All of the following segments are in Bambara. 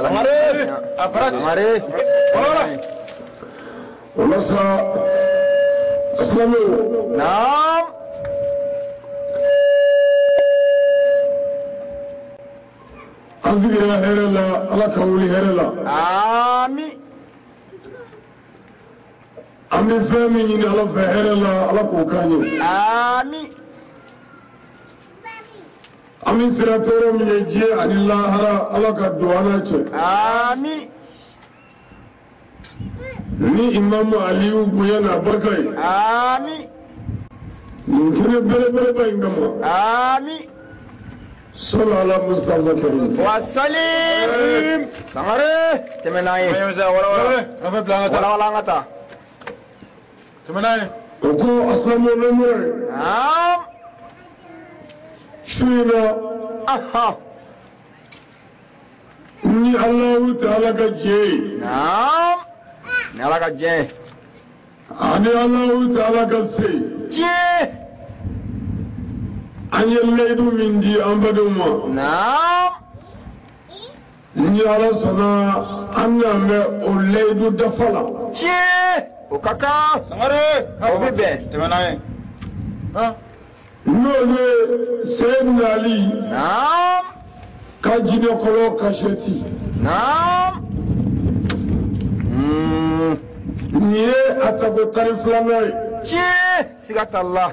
Samare, aparat. Samare. Wala sa aslamu. Naam. Azgira herela, ala kawuli herela. Amin. Ami femi ni ala fe herela, ala ko kanyo. Amin. Ami siratoro mi je anillah hara ala ka duwana che. Amin. Ni Imam Aliyu Buyana Barkai. Amin. Ninkine bele bele ba ingama. Amin. Sallallahu ala Mustafa Karim. Wassalim. Samare. Temenai. Wala ngata. Temenai. Oko aslamu lemur. Naam. Shina. Aha. Ni Allah Ta'ala ka je. Naam. Nala ka je. Ani Allah Ta'ala ka se. Je. Ani leidu mindi ambaduma. Naam. Ni ala sana anna me o leidu dafala. Je. O kaka. Samare. O bibe. Temenai. Ha? No le Sayyidina Ali. Naam. Ka jine kolo kasheti. Naam. Niye atako tari flamay. Je. Sigat Allah.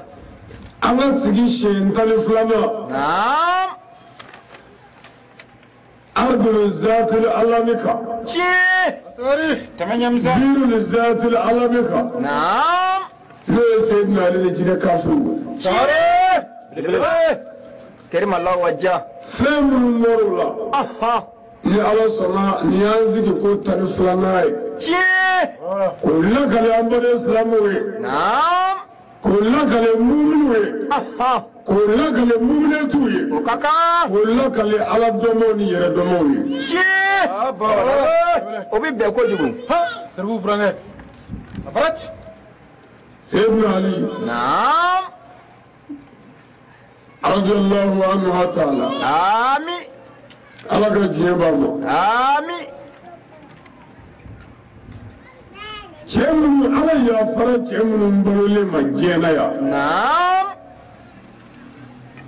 Anga sigi shen tari flama. Naam. Ardul zatil alamika. Je. Temenyamza. Dirul zatil alamika. Naam. No Sayyidina Ali jine kafiru. Samare. Kerim Allah wajja. Femul morula. Aha. Ni ala sona ni yanzigi ko tari flamay. Je. Kulla kale ambale islamu we. Naam. Kulla kale mu'min we. Aha. Kulla kale mu'minatu we. O kaka. Kulla kale ala domo ni yere domo we. Je. O bibe ko jugu. Ha, serbu burange. Aparat. Sayyidina Ali Naam. radiyallahu anhu ta'ala. Amin. Ala ka jiye babo. Amin. Cemu ala ya fara cemu mbole majena ya. Naam.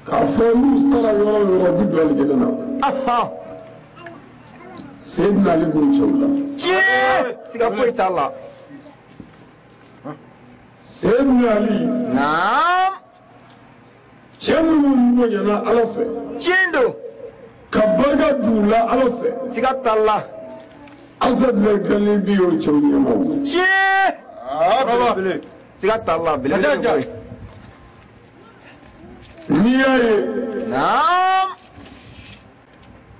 Ka fonu sala yoro bidu aljanna. Aha. Sayyidina Ali bin Chawla. Je. Siga foi tala. Sayyidina Ali Naam. cemu mbole na ala fe. Chindo. Ka barga dula ala fe. Siga tala. Azad le galibi o chawnya mo. Je. Siga tala. Bila bila. Niyaye Naam.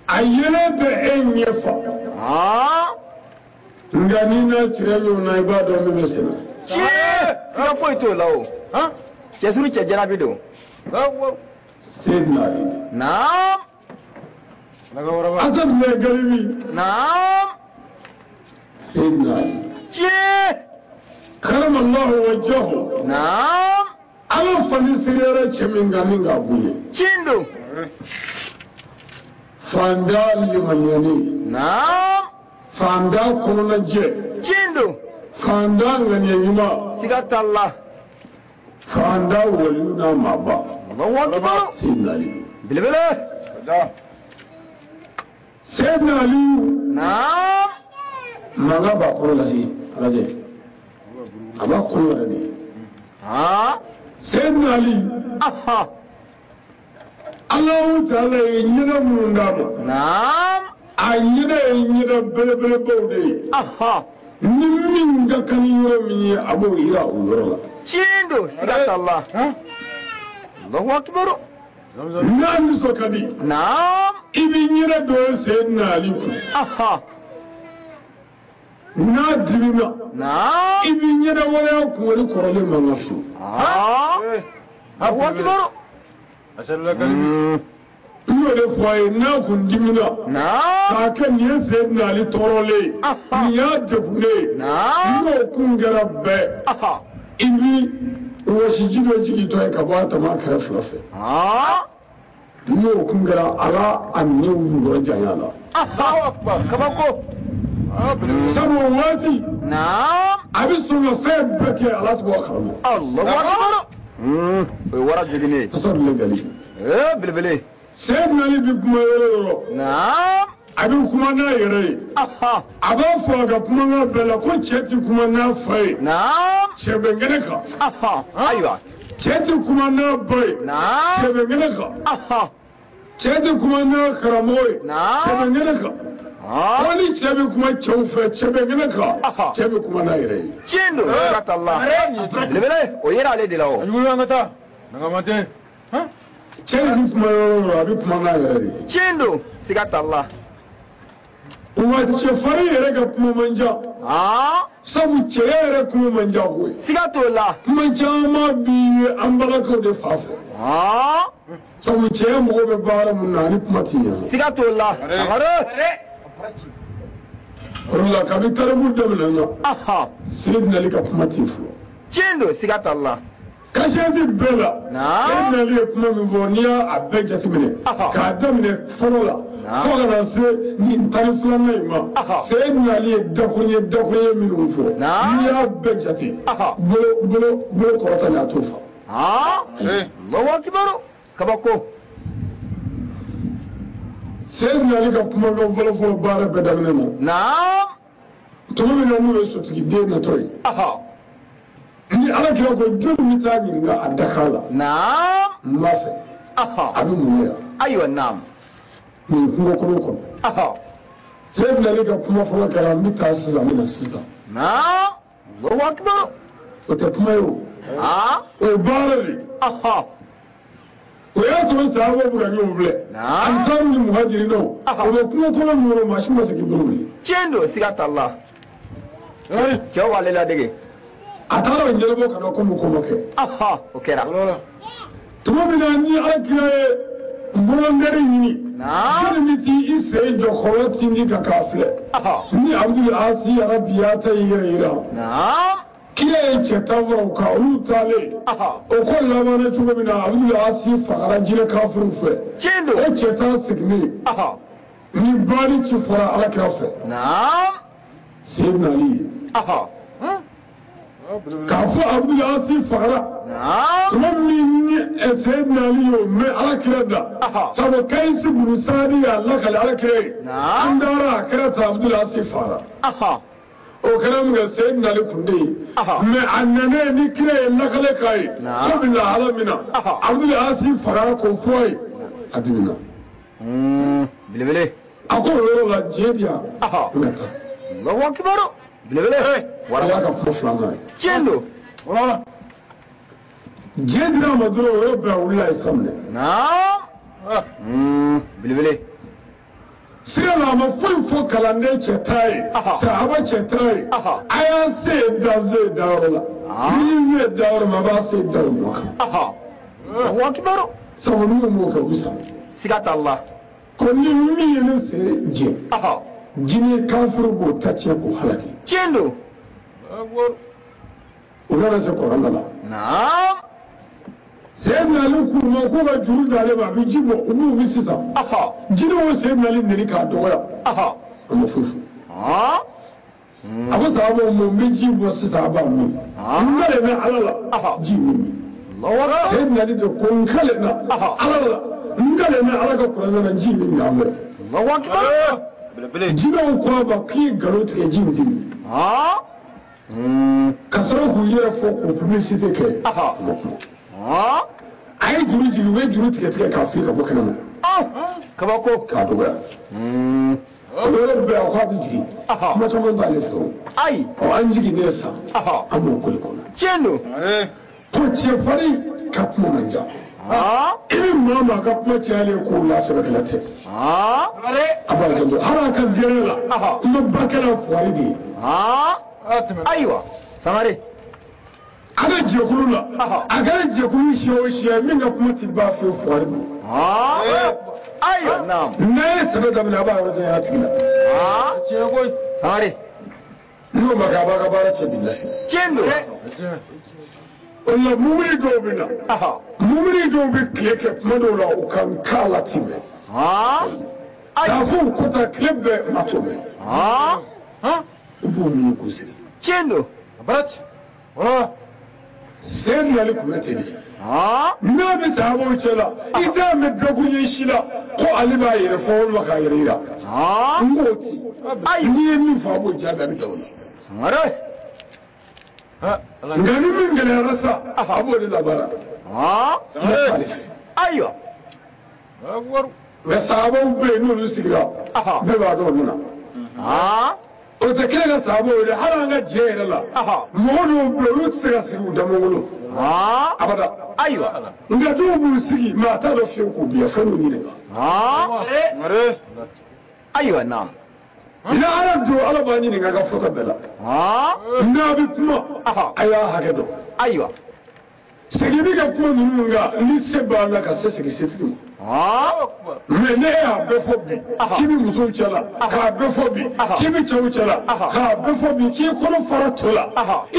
ayena te enyefa. Ah. Ngani na tirelo na ibado mbesena. Je. Siga foi to lao. Ha? Jesuru che janabi do. Sayyidina Ali. Naam. Azad le galibi. Naam. Sayyidina Ali. Je. Karam Allah wajhahu. Naam. Ala falisiriyara cheminga minga buye. Chindo. Fanda limanyani. Naam. Fanda konona je. Chindo. Fanda nganyanyuma. Siga tala. Fanda waluna maba. Allahu akbar. Sayyidina Ali. Bila bila. Sayyidina Ali. Naam. Maga ba kono lasi. Alaje. Aba kono rani. Ha? Sayyidina Ali. Aha. Allah Ta'ala yinyina mundama. Naam. Yinyina bele bele bode. Aha. Niminga kaniyoro minye abo ira uyorola. Chindo. Siga tala. Allahu akbar. Nani sokadi. Naam. Ibi nyina do Sayyidina Ali ku. Aha. Na dirina. Naam. Ibi nyina wala ku wali korole mangafu. Ah. Allahu akbar. Iyo de foye na kun dimina. Naam. Ka kan ye Sayyidina Ali torole. Ni ya jabune. Naam. Iyo kun gara be. Aha. Ibi wasijido jigi to ka ba ta ma kare flafe. Ah. Iyo kun gara ala anne wu janyala. Allahu akbar. Kabako. sabu waati Naam. a bɛ sɔn ka fɛn bɛɛ kɛ ala tɛ bɔ a kalama. Allahu akbar. O ye wara jigini ye. asa bilen gali. Belebele. Seydina Ali bɛ kuma yɔrɔ yɔrɔ. Naam. a bɛ kuma n'a yɛrɛ ye. a b'a fɔ a ka kumakan bɛɛ la ko cɛ tɛ kuma n'a fa ye. Naam. cɛ bɛ kɛnɛ kan. Ayiwa. cɛ tɛ kuma n'a ba ye. Naam. cɛ bɛ kɛnɛ kan. cɛ tɛ kuma n'a karamɔgɔ ye. Naam. cɛ bɛ kɛnɛ kan. ko ni cɛ bɛ kuma cɛw fɛ cɛ bɛ kɛnɛ kan. cɛ bɛ kuma n'a yɛrɛ ye. Cindo. Sigatalla. Belebele. O yera ale de la o. Ajugu an ka taa. Nanga mante. cɛ de bɛ kuma yɔrɔ o yɔrɔ a bɛ kuma n'a yɛrɛ de ye. Cindo. Sigatalla. wa cɛfarin yɛrɛ ka kuma man ca. sabu cɛya yɛrɛ kuma man ca koyi. Siga t'o la. kuma caman b'i ye an balakaw de fa fɛ. sabu cɛya mɔgɔ bɛ baara mun na ani kuma ti ɲɛ. Siga t'o la. Sangare. o de la kabi tariku daminɛ na. Seydina Ali ka kuma ti fɔlɔ. Cindo. Sigatalla. kasiyati bɛɛ la. Seydina Ali ye kuma min fɔ n'i y'a bɛɛ jateminɛ. k'a daminɛ fɔlɔ la. fo ka na se nin tani filanan in ma. Seydina Ali ye dakuruɲɛ minnu fɔ. n'i y'a bɛɛ jate. bolo kɔrɔtalen a t'o fa. Allahu akbar. Kabako. Seydina Ali ka kumakan fɔlɔfɔlɔ baara bɛɛ daminɛ na. Naam. tuma min na n'o ye sotigi den natɔ ye. ni ala kira ko jɔn bɛ taa ɲininka a dakan la. Naam. n b'a fɛ. a bɛ mun ye yan. Ayiwa naam. nin kungokolon kɔnɔ. Seydina Ali ka kuma fɔlɔ kɛra n bɛ taa sisan n bɛ na sisan. Naam. Allahu akbar. o tɛ kuma ye o. o ye baara de. o y'a sɔrɔ sahabaw bɛ ka ɲɔgɔn filɛ. ansar ni muhajirinaw. o bɛ kungokolon min kɔnɔ maa si ma se k'i bolo wuli. Cindo. Sigatalla. Cɛw b'ale ladege. a taara o ɲɛnabɔ ka na ko mun ko ma kɛ. O kɛra. tuma min na ni ala kira ye volontaire ɲini. jɔnni bɛ t'i sen jɔ kɔrɔ tindi kan k'a filɛ. ni Abdul Asi Arabiya ta y'i yɛrɛ yira. kira ye cɛ tan fara o kan olu taalen. o ko labanna cogo min na Abdul Asi fagara jinɛ kafiriw fɛ. o cɛ tan seginnen. ni baari ci fɔra ala kira fɛ. Seydina Ali ye. k'a fɔ Abdul Asi fagara. tuma min ni Seydina Ali y'o mɛn ala kira da. sabu Kayisi bunu Saadi y'a lakale ala kira ye. an taara a kɛra ta Abdul Asi fagara. o kɛra min kɛ Seydina Ali kun tɛ yen. mɛ a nanen ni kira ye lakale k'a ye. ko bɛ lahala min na Abdul Asi fagara k'o fɔ a ye. a dimina. Belebele. a ko o yɔrɔ la diɲɛ di yan. n ka taa. Allahu akbar. Belebele. wala y'a ka kuma filanan ye. Cindo. diɲɛ dira a ma dɔrɔn o yɔrɔ bɛɛ a wulila Islam dɛ. Belebele. sira la a ma foyi fɔ kalanden cɛ ta ye. sahaba cɛ ta ye. a y'a se yen da yɔrɔ la. ni y'i se da yɔrɔ ma a b'a se da yɔrɔ kan. Allahu akbar. sabu minnu b'o kɛ u bɛ sa. Sigatalla. ko ni min ye ne se jɛ. jinɛ kafiri b'o ta cɛ k'o halaki. Cindo. u nana se kɔrɔnda la. Seydina Ali k'u ma k'u ka juru d'ale ma a bɛ ji bɔ u b'u wuli sisan. jinɛw ye Seydina Ali neni k'a dɔgɔya. a ma foyi fɔ. a ko sahabaw ma n bɛ ji bɔ sisan a b'a min. n kale bɛ ala la ji bɛ min. Seydina Ali de ko n kale na ala la n kale na ala ka kuranɛ na ji bɛ min an bɛ. jinɛw ko a ma k'i ye nkalon tigɛ ji in tɛ min. ka sɔrɔ k'u yɛrɛ fɔ k'u publicité kɛ. a ma kuma. a ye juru jigin u ye juru tigɛ k'a fili ka bɔ kɛnɛ ma. Kabako. k'a dɔgɔya. o yɔrɔ bɛɛ a ko a bɛ jigin. kuma caman b'ale fɛ o. Ayi. an jiginnen sa. an b'o koli kɔnɔ. Cindo. ko cɛfarin ka kuma man ca. i bɛ maa maa ka kuma cayalen k'o la sɛbɛkɛla tɛ. a b'a janto hali a ka gɛrɛ la. kuma ba kɛra fuwari de ye. Ayiwa. Sangare. a ka jɛkulu la. a kɛra jɛkulu siya o siya min ka kuma ti ban fewu fuwari ma. Ayiwa naam. n'a ye sɛbɛ daminɛ a b'a yɔrɔ janya a tigi la. Sangare. n'o ma kɛ a b'a ka baara cɛ bilahi. Cindo. o la mumuni dɔw bɛ na. mumuni dɔw bɛ tile kɛ kuma dɔw la u ka kan la ti mɛn. تعرفون كنت كلب مطلوب ها يبون يكوسي تشندو برت ولا سيدنا لكم نتني ها ما بيسابو يشلا إذا مدقوا يشلا قو علي باير فول وخيريرا ها موتي أي مين فابو جادا بدونا سمره ها غني من غني رسا أبو للبارا ها ايوه اكبر بسابو بينو نسيرا ببادو لنا ها وتكلم سابو اللي حرنا جير لا مولو بيروت سياسيو دمولو ها أبدا ايوه ngadu busigi mata do fi ko biya fanu ni ne ها مري ايوه نعم ina ala do ala bani ni ngaga fota bela ها na bi kuma aya hage do ايوه sigi bi ka kuma nunu nga ni se ba na ka se sigi setiku ها اكبر me ne ya be fo bi kimi muso chala ka be fo bi kimi chawu chala ka be fo bi ki kono fara tola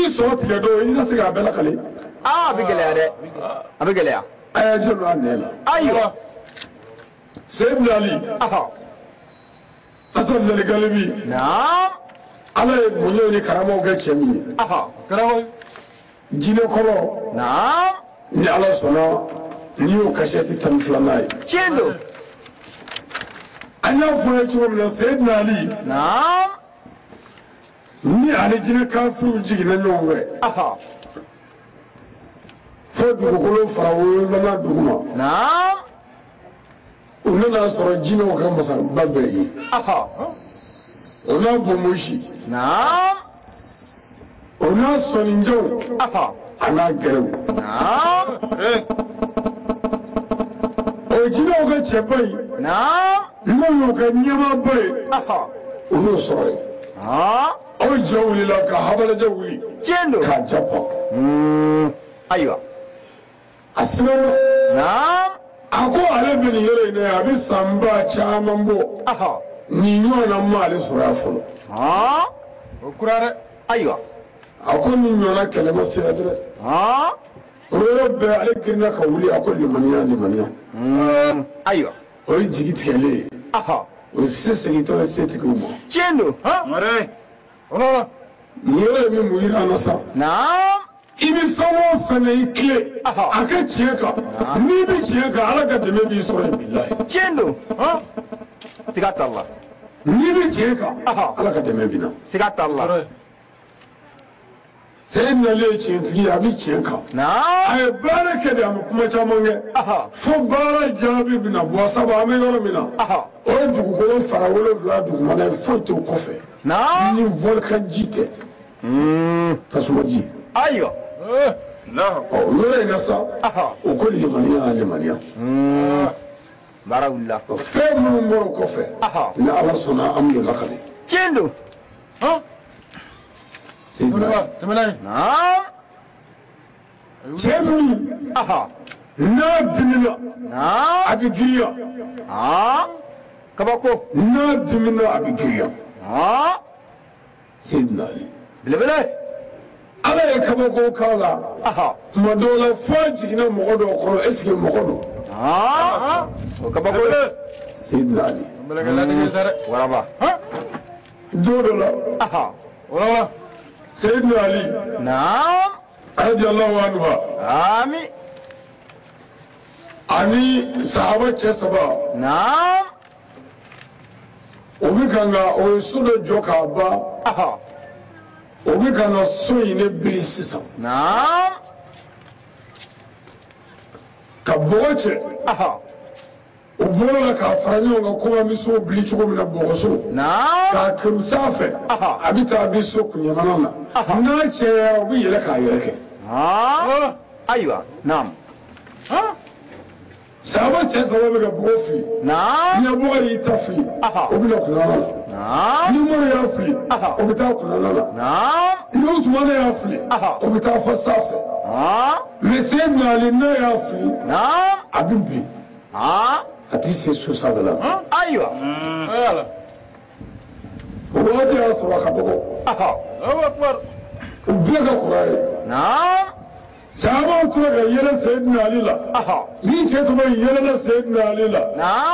i so tige do ina se ga bela kale بيقول يا ده بيقول يا aya jelo anela ايوه sayyidina ali asal le galibi نعم ala ye munyo ni karamo ga chemi كراوي jine kolo نعم ni ala sona ni o kashati tan flanai تشندو anya funa chuo mna sayyidina ali نعم ni ali jine kafiru jigina nyongwe fo dugukolo fara woloma duguma نعم u nana sɔrɔ jinɛw ka masaba bɛɛ ye o n'a bomosi نعم o n'a sɔnninjɛw a n'a gɛrɛw نعم o jinɛw ka cɛba in نعم n'o y'o ka ɲɛmaaba ye o n'o sɔrɔ ye o jɛ wulila ka habalajɛ wuli تشندو k'a japa ايوه a siranna نعم a ko ale bɛ nin yɔrɔ in na a bɛ sanba caman bɔ nin ɲɔgɔnna ma ale sɔrɔ yan fɔlɔ وكرارة ايوه a ko nin ɲɔgɔnna kɛlɛ ma se yan dɛ o yɔrɔ bɛɛ ale girinna ka wuli a ko limaniya limaniya ايوه o ye jigi tigɛlen ye o se segintɔ ye setigiw ma تشندو مري ولا nin yɔrɔ ye min mun yira an na sa نعم i bɛ fɛn o fɛn na i tile a ka tiɲɛ kan n'i bɛ tiɲɛ kan ala ka dɛmɛ b'i sɔrɔ yen bilahi تشندو سكات الله n'i bɛ tiɲɛ kan ala ka dɛmɛ b'i na سكات الله sɛ nalen ye tiɲɛtigi ye a bɛ tiɲɛ kan نعم a ye baara kɛ de a ma kuma caman kɛ fo baara jaabi bɛ na bɔ sabu an bɛ yɔrɔ min na o ye dugukolo fara 7 dugumana ye foyi t'o kɔfɛ نعم ni volcan ji tɛ tasuma ji ايوه ɔ yɔrɔ in na sa o ko limaniya limaniya بارك الله fɛn minnu bɔra o kɔfɛ ni ala sɔnna an bɛ lakale تشندو تمناي نعم cɛ min n'a dimina نعم a bɛ giriya كباكو n'a dimina a bɛ giriya Seydina Ali بلبله ala ye kabako k'a la tuma dɔw la fo a jiginna mɔgɔ dɔw kɔrɔ est-ce que mɔgɔ don كباكو Seydina Ali بلغ لا دي سر وربا don dɔ la ولا Seydina Ali نعم radiyallahu anhu آمين ani sahaba cɛ 3 نعم o bɛ kan ka o ye so dɔ jɔ k'a ban o bɛ kan ka so in de biri sisan نعم ka bɔgɔ cɛ o bolo la k'a fara ɲɔgɔn kan komi an bɛ so bili cogo min na bɔgɔso نعم k'a kɛru sanfɛ a bɛ taa a bɛ so kunɲamana na n'a cɛyara o bɛ yɛlɛ k'a yɛrɛ kɛ ايوه نعم sahaba cɛ 3 bɛ ka bɔgɔ fili نعم ni bɔgɔ y'i ta fili o bɛ na kunnana la نعم ni mɔri y'a fili o bɛ taa kunnana la نعم ni usumana y'a fili o bɛ taa fɔ sanfɛ mɛ Seydina Ali n'a y'a fili نعم a bɛ bin a tɛ se so sanfɛ la ايوه يلا o waati y'a sɔrɔ a ka dɔgɔ الله اكبر o bɛɛ ka kɔrɔ ye نعم sahabaw tora ka yɛlɛ Seydina Ali la ni cɛ saba yɛlɛla Seydina Ali la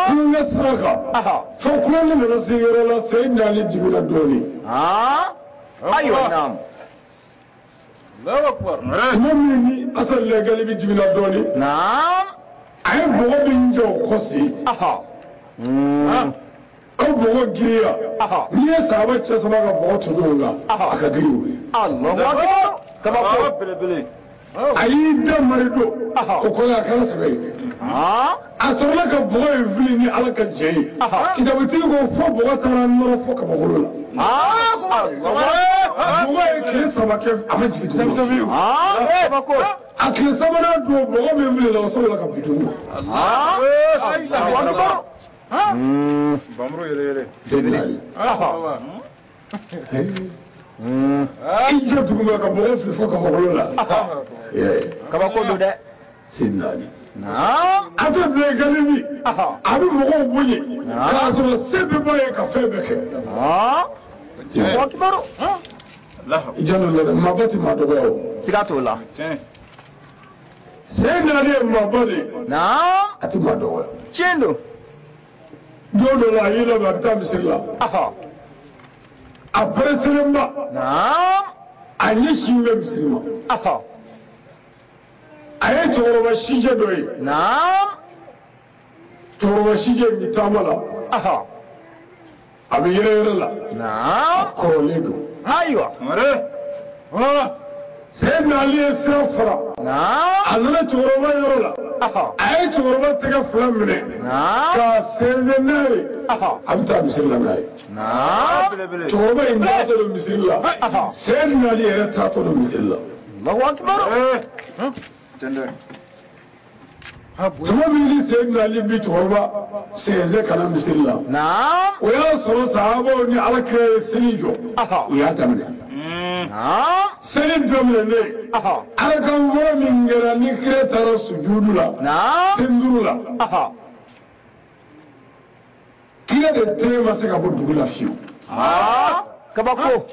kulonkɛ sira kan fo kulonkɛ nana se yɔrɔ la Seydina Ali dimina dɔɔnin ayiwa naam Allahu akbar tuma min ni Asani lɛgali bi dimina dɔɔnin naam a ye bɔgɔ min jɔ o kɔ sen aw bɔgɔ giriya n'i ye sahaba cɛ saba ka bɔgɔ to ɲɔgɔn kan a ka giri o ye Allahu akbar kabako belebele a y'i da mari don o kɔrɔ a kɛra sɛbɛ ye a sɔrɔla ka bɔgɔ in fili ni Ala ka jɛ ye kitabutigi ko fo bɔgɔ taara nɔrɔ fo kabakolo la bɔgɔ ye tile saba kɛ a ma jigin tuguni a tile sabanan don bɔgɔ min fili la o sɔrɔla ka bin dugu bamuru yɛlɛ i jɛ duguma ka bɔgɔ fili fo kabakolo la kabako don dɛ Seydina Ali naam Asani lɛgali bi a bɛ mɔgɔw bonya k'a sɔrɔ se bɛ ba ye ka fɛn bɛɛ kɛ Allahu akbar i jalo la dɛ maaba tɛ maa dɔgɔya o siga t'o la Seydina Ali ye maaba de ye naam a tɛ maa dɔgɔya tiɲɛ don don dɔ la a y'i labɛn a bɛ taa misiri la a pɛrɛselenba naam a ɲɛsin bɛ misiri ma a ye cɛkɔrɔba sijɛ dɔ ye naam cɛkɔrɔba sijɛ in bɛ taama la a bɛ yɛrɛ yɛrɛ la naam kɔrɔlen don ayiwa Seydina Ali ye sira fara naam a nana cɛkɔrɔba yɔrɔ la a ye cɛkɔrɔba tɛgɛ fila minɛ k'a sɛnsɛn n'a ye a bɛ taa misiri la n'a ye naam cɛkɔrɔba in taatɔ don misiri la Seydina Ali yɛrɛ taatɔ don misiri la Allahu akbar tuma min ni Seydina Ali bi cɛkɔrɔba sɛnsɛn ka na misiri la naam o y'a sɔrɔ sahabaw ni Alakira ye seli jɔ u y'a daminɛ naam seli daminɛnen Ala kan fɔlɔ min kɛra ni kira taara sujudu la naam tenduru la kira de tɛgɛ ma se ka bɔ dugu la fiyewu kabako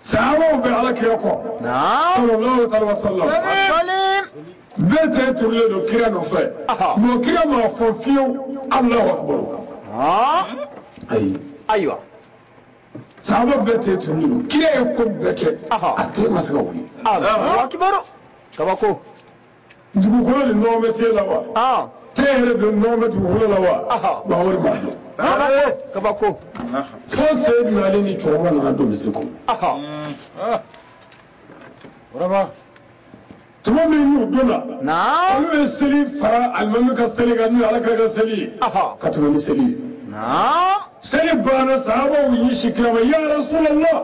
sahabaw bɛ Alakira kɔ naam sallallahu alaihi wa sallam salim bɛɛ tɛ turulen don kira nɔfɛ mɛ kira m'a fɔ fiyewu Alahu akbar ayi ayiwa sahaba bɛɛ tɛ turulen don kira ye ko bɛɛ kɛ a tɛgɛ ma se ka wuli Allahu akbar kabako dugukolo ni nɔgɔ bɛ te la wa te yɛrɛ bɛ nɔgɔ bɛ dugukolo la wa Mamadu b'a dɔn kabako fo Seydina Ali ni cɛkɔrɔba nana don misiri kɔnɔ tuma min y'u donna naam olu ye seli fara alimami ka seli kan n'o ye Alakira ka seli ye ka tɛmɛ ni seli ye naam seli banna sahabaw y'i si kira ma ya Rasulallah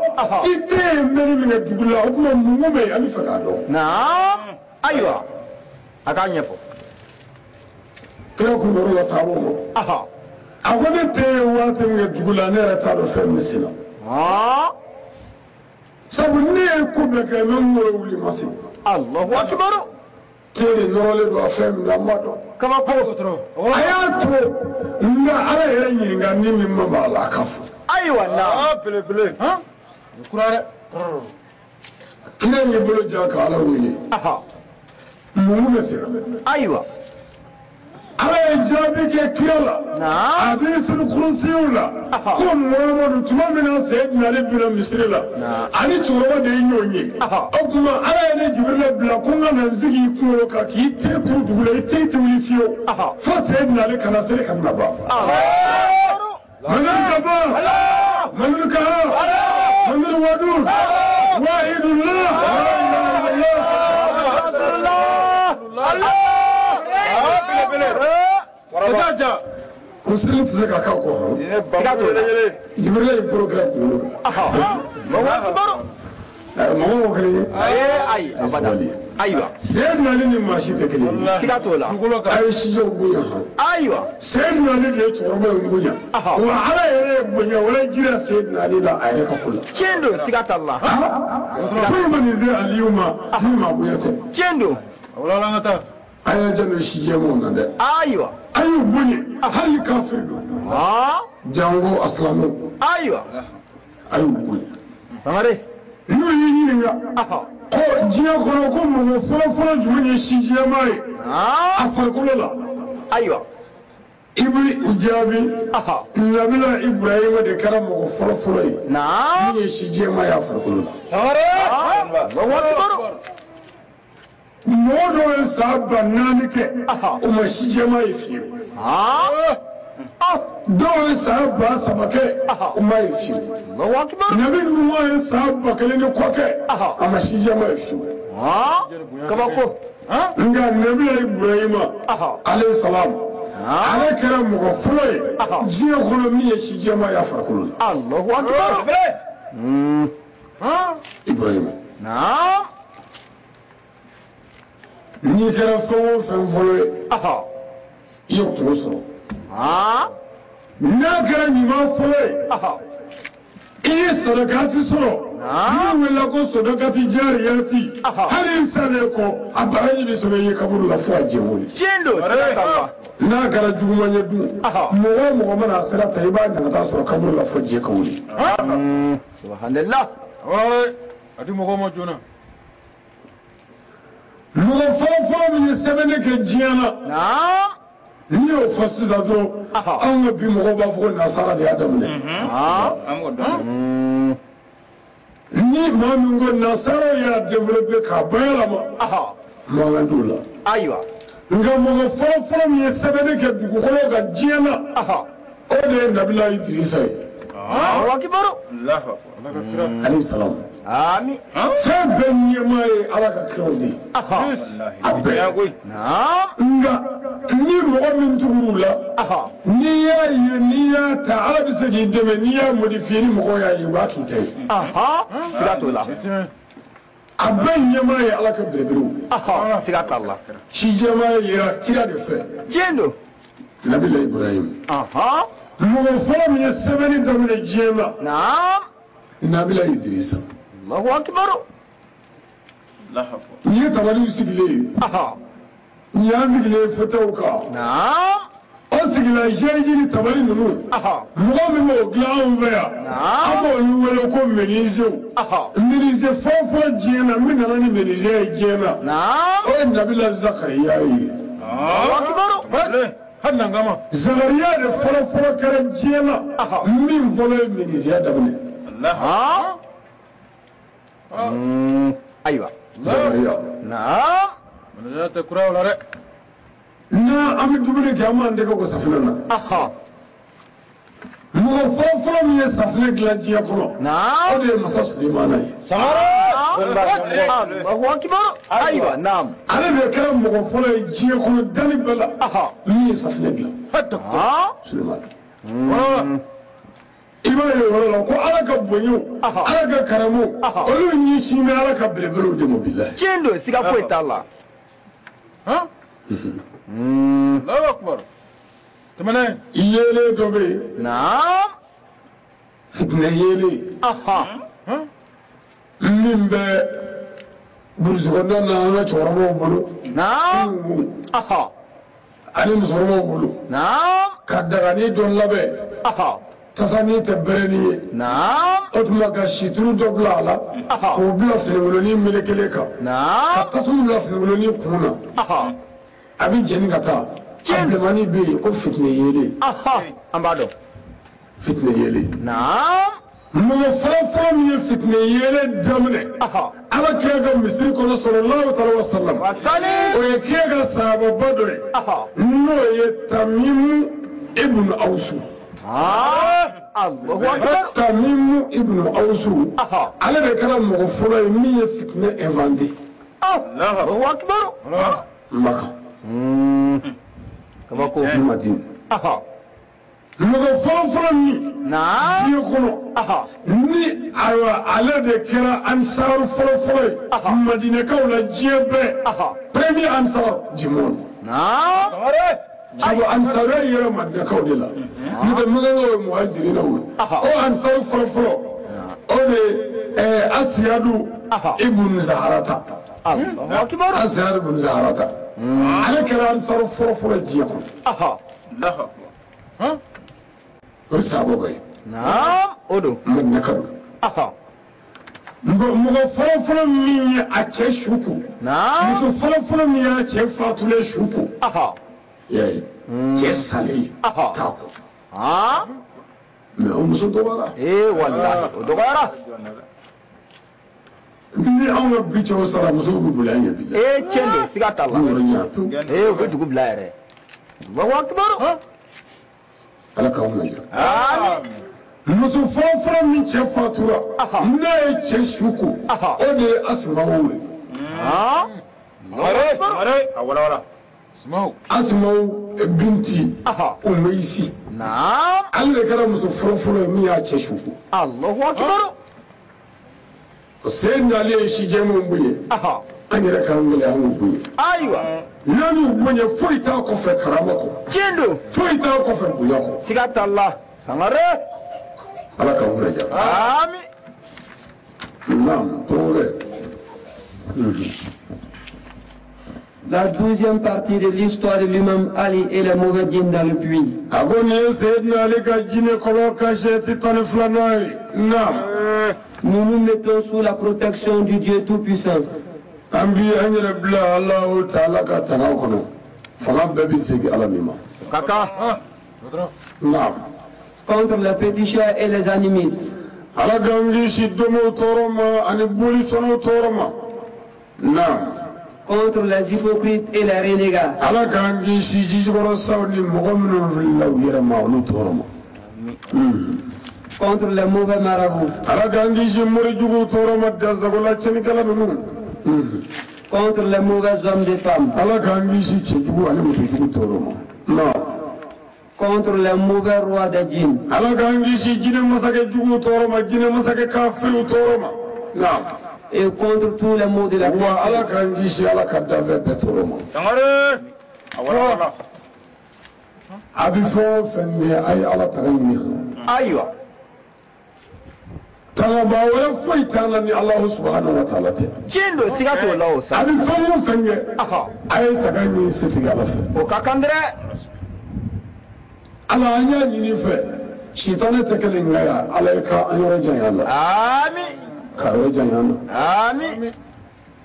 i tɛ ye mɛri min kɛ dugu la o tuma mun bɛ yen an bɛ fɛ k'a dɔn naam ayiwa a k'a ɲɛfɔ kira kun bɔr'o la sahabaw ma a ko ne tɛ ye waati min kɛ dugu la ne yɛrɛ t'a dɔn fɛn min sera sabu ne ye ko bɛɛ kɛ ne ŋɔrɔ wuli ma se Allahu akbar te de nɔrɔlen don a fɛn min na n ma dɔn kabako a y'a to nka Ala yɛrɛ ɲininka ni min ma b'a la a ka fɔ ayiwa naam belebele kura dɛ kira y'i bolo jan ka Ala wele mun bɛ se ayiwa Ala ye jaabi kɛ kira la a bɛ seli kurusiw la ko Muhamadu tuma min na Seydina Ali bina misiri la ani cɛkɔrɔba de ye ɲɔgɔn ye o tuma Ala ye ne Jibirila bila ko n ka na n sigi i kunkolo kan k'i tɛgɛ turu dugu la i tɛgɛ tɛ wuli fiyewu fo Seydina Ali kana seli ka na ban Manal Jabbar Manal Kahar Manal Wadud Wahidullah Muslim tɛ se ka k'a kɔ Jibirila ye bolo kɛra kunkolo kan mɔgɔw kelen ye ayi ayiwa Seydina Ali ni maa si tɛ kelen ye siga t'o la a ye sijɛw bonya ayiwa Seydina Ali de ye cɛkɔrɔba in bonya wa Ala yɛrɛ ye bonya wala jira Seydina Ali la a yɛrɛ ka ko la tiɲɛ don siga t'a la foyi ma nin se Aliyu ma min ma bonya tɛ tiɲɛ don a ye jɛ n'o sijɛmaw na dɛ ayiwa a y'u bonya hali kafiri don jango asilamɛw ayiwa a y'u bonya Sangare n'u y'i ɲininka ko jiya kono ko mo folo jumani shijiya mai afarkulo la aywa ibri ujabi nabila ibrahim de kara mo folo yi ni shijiya mai afarkulo la sare Allahu akbar modo en sabba nanike o ma shijiya mai fi دو سبب سبكة وما يفيد. الله أكبر. نبي الله سبب كلنا كوكة أما شيء ما يفيد. كباكو. نقول نبي إبراهيم عليه السلام. على كلام مغفلة. جيه كل مية شيء ما يفعلون. الله أكبر. إبراهيم. نعم. نيكرا فلو. يوكلوسو. ناكرا نما فلو. إيه صدقاتي سلو. ولا كو صدقاتي جارياتي. هل إنسان يكو أبراهيم بسمي كبر لفوا جمولي. جندو. ناكرا جوما يدو. مو من أسرع تهيبان نتاسر كبر لفوا جكولي. سبحان الله. أدي مغامر جونا. مغفرة من السبنة كجيانا. نعم. نيو فسيدا دو. أنا بمغبا فوق النصارى دي آدم لي. ni maa min ko nasara y'a développé k'a bayɛlɛma ma ka d'o la ayiwa nka mɔgɔ fɔlɔ min ye sɛbɛnni kɛ dugukolo kan diɲɛ na o de ye nabila Idirisa ye Allahu akbar alayhi salam amin fɛn bɛɛ ɲɛmaa ye ala ka kiraw de ye a bɛɛ nka ni mɔgɔ min tugur'u la n'i y'a ye n'i y'a ta ala bɛ se k'i dɛmɛ n'i y'a modifié ni mɔgɔw y'a ye u b'a k'i ta ye siga t'o la a bɛɛ ɲɛmaa ye ala ka belebelew siga t'a la si jɛmaa ye yira kira de fɛ tiɲɛ don nabila Ibrahim mɔgɔ fɔlɔ min ye sɛbɛnni daminɛ diɲɛ na naam nabila Idirisa Allahu akbar nin ye tabaliw sigilen ye nin y'an sigilen ye fɔtɛw kan naam o sigila zɛji ni tabali ninnu mɔgɔ min b'o dilan anw fɛ yan an b'olu wele ko menuisiers menuisier fɔlɔ diɲɛ na min nana ni menuisier ye diɲɛ na o ye nabila Zakariya ye Allahu akbar Zakariya de fɔlɔ kɛra diɲɛ na min fɔlɔ ye menuisier daminɛ ayiwa Zakariya naam Mana tɛ kura o la dɛ. na an bɛ dumuni kɛ an b'an tɛgɛ ko safunɛ na mɔgɔ fɔlɔ min ye safunɛ dilan diɲɛ kɔnɔ o de ye masa Sulemana ye Allahu akbar ayiwa naam ale de kɛra mɔgɔ fɔlɔ ye diɲɛ kɔnɔ dani bɛɛ la min ye safunɛ dilan Sulemana i b'a ye o yɔrɔ la ko ala ka bonyaw ala ka karamow olu ɲɛsin bɛ ala ka belebelew de ma bilahi tiɲɛ don siga foyi t'a la Allahu akbar. Tɛmɛnen. yeelen dɔ bɛ yen naam fitinɛ yeelen min bɛ burusi kɔnɔna na an ka cɛkɔrɔbaw bolo naam ani musokɔrɔbaw bolo naam ka dagani dɔ labɛn tasani tɛ bɛrɛni ye naam o tuma ka situru dɔ bila a la k'o bila finikoloni melekelen kan naam ka tasuma bila finikoloni kun na a bɛ jeni ka taa a bilenmani bɛ yen ko fitinɛ yeelen an b'a dɔn fitinɛ yeelen naam mɔgɔ fɔlɔ min ye fitinɛ yeelen daminɛ ala kira ka misiri kɔnɔ sallallahu alaihi wa sallam o ye kira ka sahababa dɔ ye n'o ye Tamimu ibn Awsu Tamimu ibn Awsu ale de kɛra mɔgɔ fɔlɔ ye min ye fitinɛ inventé Allahu akbar Maka kabako Madina mɔgɔ fɔlɔ min diɲɛ kɔnɔ ni ale de kɛra ansaru fɔlɔ ye madinɛkaw la diɲɛ bɛɛ premier ansar jumɛn sabu ansariya yɛrɛ madinɛkaw de la n'o tɛ mɛgɛkaw ye muhajirinaw ye o ansaru fɔlɔ o de Asiyadu ibn Zaharata Asiyadu ibn Zaharata ale kɛra ansaru fɔlɔ diɲɛ kɔnɔ o ye sahababa ye naam o don madinɛkaw mɔgɔ fɔlɔfɔlɔ min ye a cɛ suku muso fɔlɔfɔlɔ min y'a cɛ fatulen suku cɛ salen k'a kɔ mais o muso dɔgɔyara wallahi o dɔgɔyara ni anw ka bi cɛw sara musow bɛ boli an ɲɛ bi tiɲɛ don siga t'a la u bɛ dugu bila yɛrɛ Allahu akbar ala k'aw lajɛ muso fɔlɔfɔlɔ min cɛ fatura n'a ye cɛ suku o de ye Asmaw ye Asmaw binti Umaysi ale de kɛra muso fɔlɔfɔlɔ ye min y'a cɛ suku Allahu akbar o sen n'ale ye si jɛmanw bonya an yɛrɛ k'an wele an k'u bonya ayiwa n'an y'u bonya foyi t'a kɔfɛ karama kɔ tiɲɛ don foyi t'a kɔfɛ bonya kɔ siga t'a la Sangare ala k'aw lajɛ amin naam progrès. La 12e partie de l'histoire de l'imam Ali et les mauvais djinns dans le puits. Nous nous mettons sous la protection du Dieu Tout-Puissant. Contre les féticheurs et les animistes. Contre les hypocrites et les renégats. Contre les mauvais marabouts. Contre les mauvais hommes et femmes. Contre les mauvais rois des djinns. Et contre tous les maux de la création. ayiwa Tangaba wala foyi t'ala ni Allah subhanahu wa ta'ala tɛ. tiɲɛ don siga t'o la o sa A bɛ fɛn o fɛn kɛ a ye taga ɲini setigi Ala fɛ. o ka kan dɛ Ala an y'a ɲini fɛ sitanɛ tɛ kelen nka yan Ala ye ka an yɔrɔ janya la. amin Ka yɔrɔ janya na. amin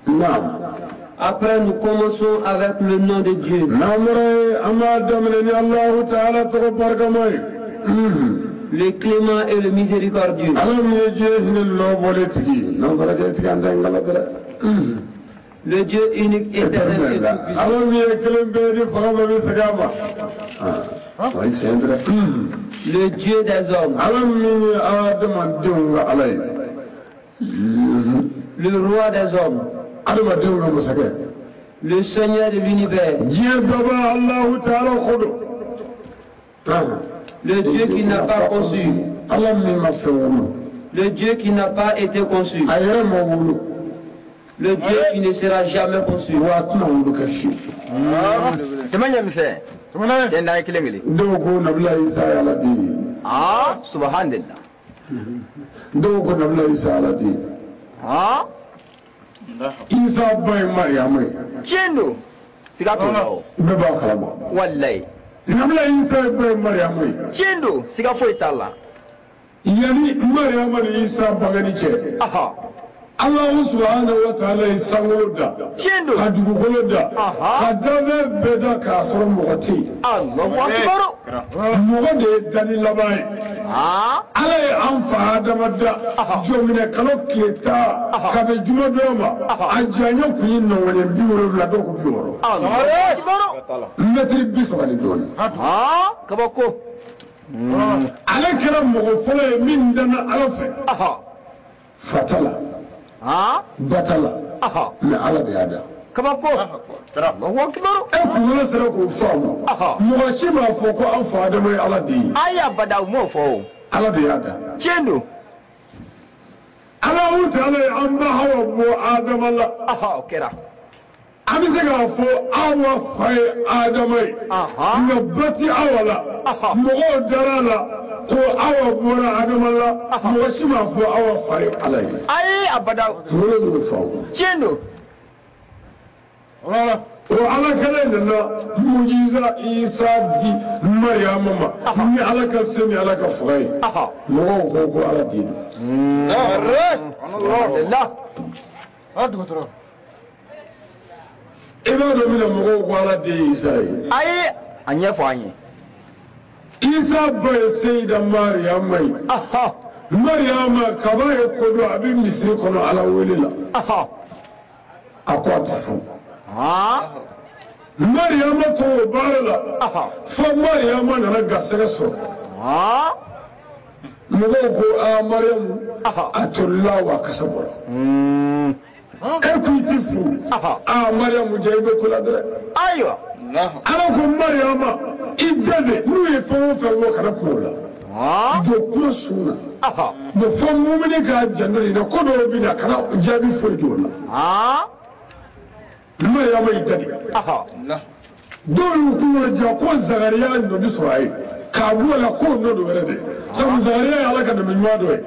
Naam. Après, nous commençons avec le nom de Dieu. Namre ama daminɛ ni Allah ta'ala tɔgɔ barikama ye. Le clément et le miséricordieux. Ala min ye diɲɛ hinɛ lɔbɔlen tigi nanzara kɛ tigi an tɛ ngala dɛ. Le Dieu unique, éternel et tout-puissant. Ala min ye kelen bɛɛ di fanga bɛɛ bɛ segin a ma. O ye tiɲɛ dɛ. Le Dieu des hommes. Ala min ye adamadenw ka Ala ye. Le roi des hommes. Adamadenw ka masakɛ. Le Seigneur de l'univers. Diɲɛ bɛɛ b'a Alahu Taala ko don. Le Dieu qui n'a pas conçu. Ala min ma fɛn wolo. Le Dieu qui n'a pas été conçu. A yɛrɛ ma wolo. Le Dieu qui ne sera jamais conçu. Wa a tɛna wolo ka fiyewu. jama ɲɛmisɛn den da ye kelen kelen Dɔw ko Nabila Isa ye Ala den ye. subhanallah Dɔw ko Nabila Isa ye Ala den ye. Isa ba ye Mariyamu ye. tiɲɛ don siga t'o la o Bɛɛ b'a kalama. walayi Nabila Isa ye ba ye Mariyamu ye. tiɲɛ don siga foyi t'a la Yani Mariyamu ni Isa bangeni cɛ. Allahu subhanahu wa ta'ala ye sankolo da. tiɲɛ don Ka dugukolo da. Ka danfɛn bɛɛ da k'a sɔrɔ mɔgɔ tɛ yen. Allahu akbar Mɔgɔ de ye dani laban ye. Ala ye an fa Adama da jɔminɛ kalo tile 10 ka bɛn juma dɔw ma a janya kun ye nɔgɔnyɛ 70 dɔw ko 60. Allahu akbar Mɛtiri 30 ni dɔɔnin. kabako Ale kɛra mɔgɔ fɔlɔ ye min dana Ala fɛ. Fatala. Batala. Mais Ala de y'a da. kabako Allahu akbar E kunkolo sera k'o faamu. Mɔgɔ si m'a fɔ ko an fa Adama ye Ala den ye. ayi abada u m'o fɔ o Ala de y'a da. tiɲɛ don Alahu Taala ye an ba Hawa bɔ Adama la. o kɛra An bɛ se k'a fɔ Awa fa ye Adama ye. Nka ba ti Awa la. Mɔgɔw dara a la ko Awa bɔra Adama la. Mɔgɔ si m'a fɔ Awa fa ye Ala ye. ayi abada Kunkolo de y'o faamu. tiɲɛ don وعلى كلامنا معجزة عيسى دي مريم ما من على كسني على كفاي مو على دين لا هات قطرة إبادة من مو على دين عيسى أي أني فاني عيسى بسيدة مريم مريم كباي كلو أبي مصر كلو على وليلا أقاطفه مريم تو بارلا فمريم أنا قصرسو مغوكو مريم أتولى وكسبر أكويتفو مريم جايبه كل هذا أيوة أنا كم مريم إدنى نوي فمو كربولا دوكما سونا مفهوم مني كأجنبي نكودو بينا كنا جابي فيدولا مريم إدنى دول كل جاكو زغريا نودي سواي كابولا كون نودو ورده سام زغريا على كده من مادوي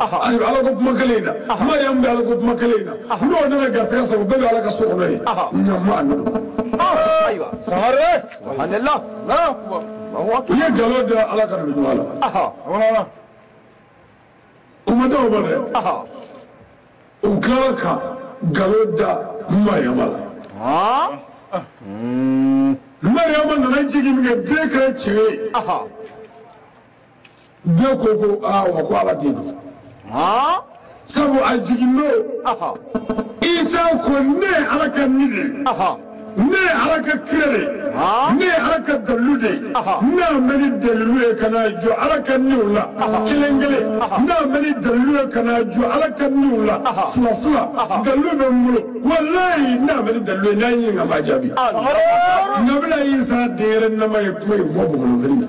على كوب مكلينا مريم على كوب مكلينا نو ننا غاسا سو على كسوقني نيما أيوة سهرة سبحان الله لا أكبر يا جلود على كده من مالا ولا وما دو بره وكلاكا جلود مريم مريم أنا نجيك من الدكة شيء بيكو وقال دينه سبوا أجيكنو إيسا كوني على كنيدي ني على ككيري ني على كدلودي نا مني دلوي كنا جو على كنيولا كلينغلي نا مني دلوي كنا جو على كنيولا فلا دلوي بملو والله نا مني دلوي ناني ما جابي نبلا إيسا ديرن ما يبغى يفوقه غرينا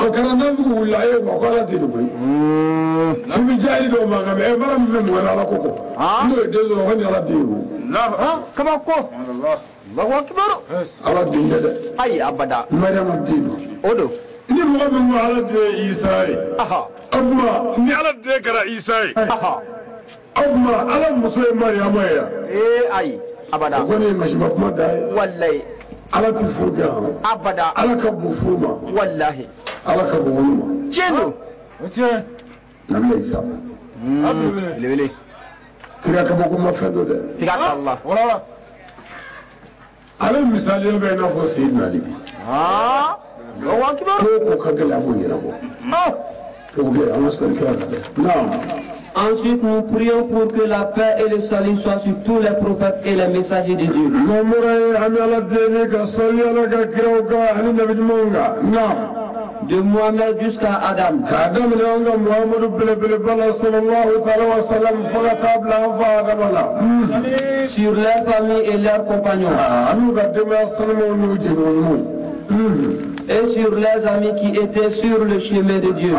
وكان نفسه ولا أيه وقال دينه سمي جاي دو ما كم مرة من ولا على كوكو نو يدزو هني على دينه لا كم أكو الله أكبر على دينه أي أبدا مريم دينه أودو ni mɔgɔ min ko ala de ye isa ye o tuma ni ala de kɛra isa ye o tuma ala muso ye mariyama ye ayi abada o kɔni ye masiba kuma da ye wallahi ala ti furu kɛ abada ala ka bon furu ma wallahi ala ka bon wolo ma tiɲɛ don tiɲɛ nabi isa belebele kira ka bɔ ko ma fɛn dɔ dɛ siga t'a la wala ale misaliya bɛ i n'a fɔ seyidina ali الله أكبر Ensuite, nous prions pour que la paix et le salut soient sur tous les prophètes et les messagers de Dieu. De Mohamed jusqu'à Adam. Sur leurs familles et leurs compagnons. Et sur les amis qui étaient sur le chemin de Dieu.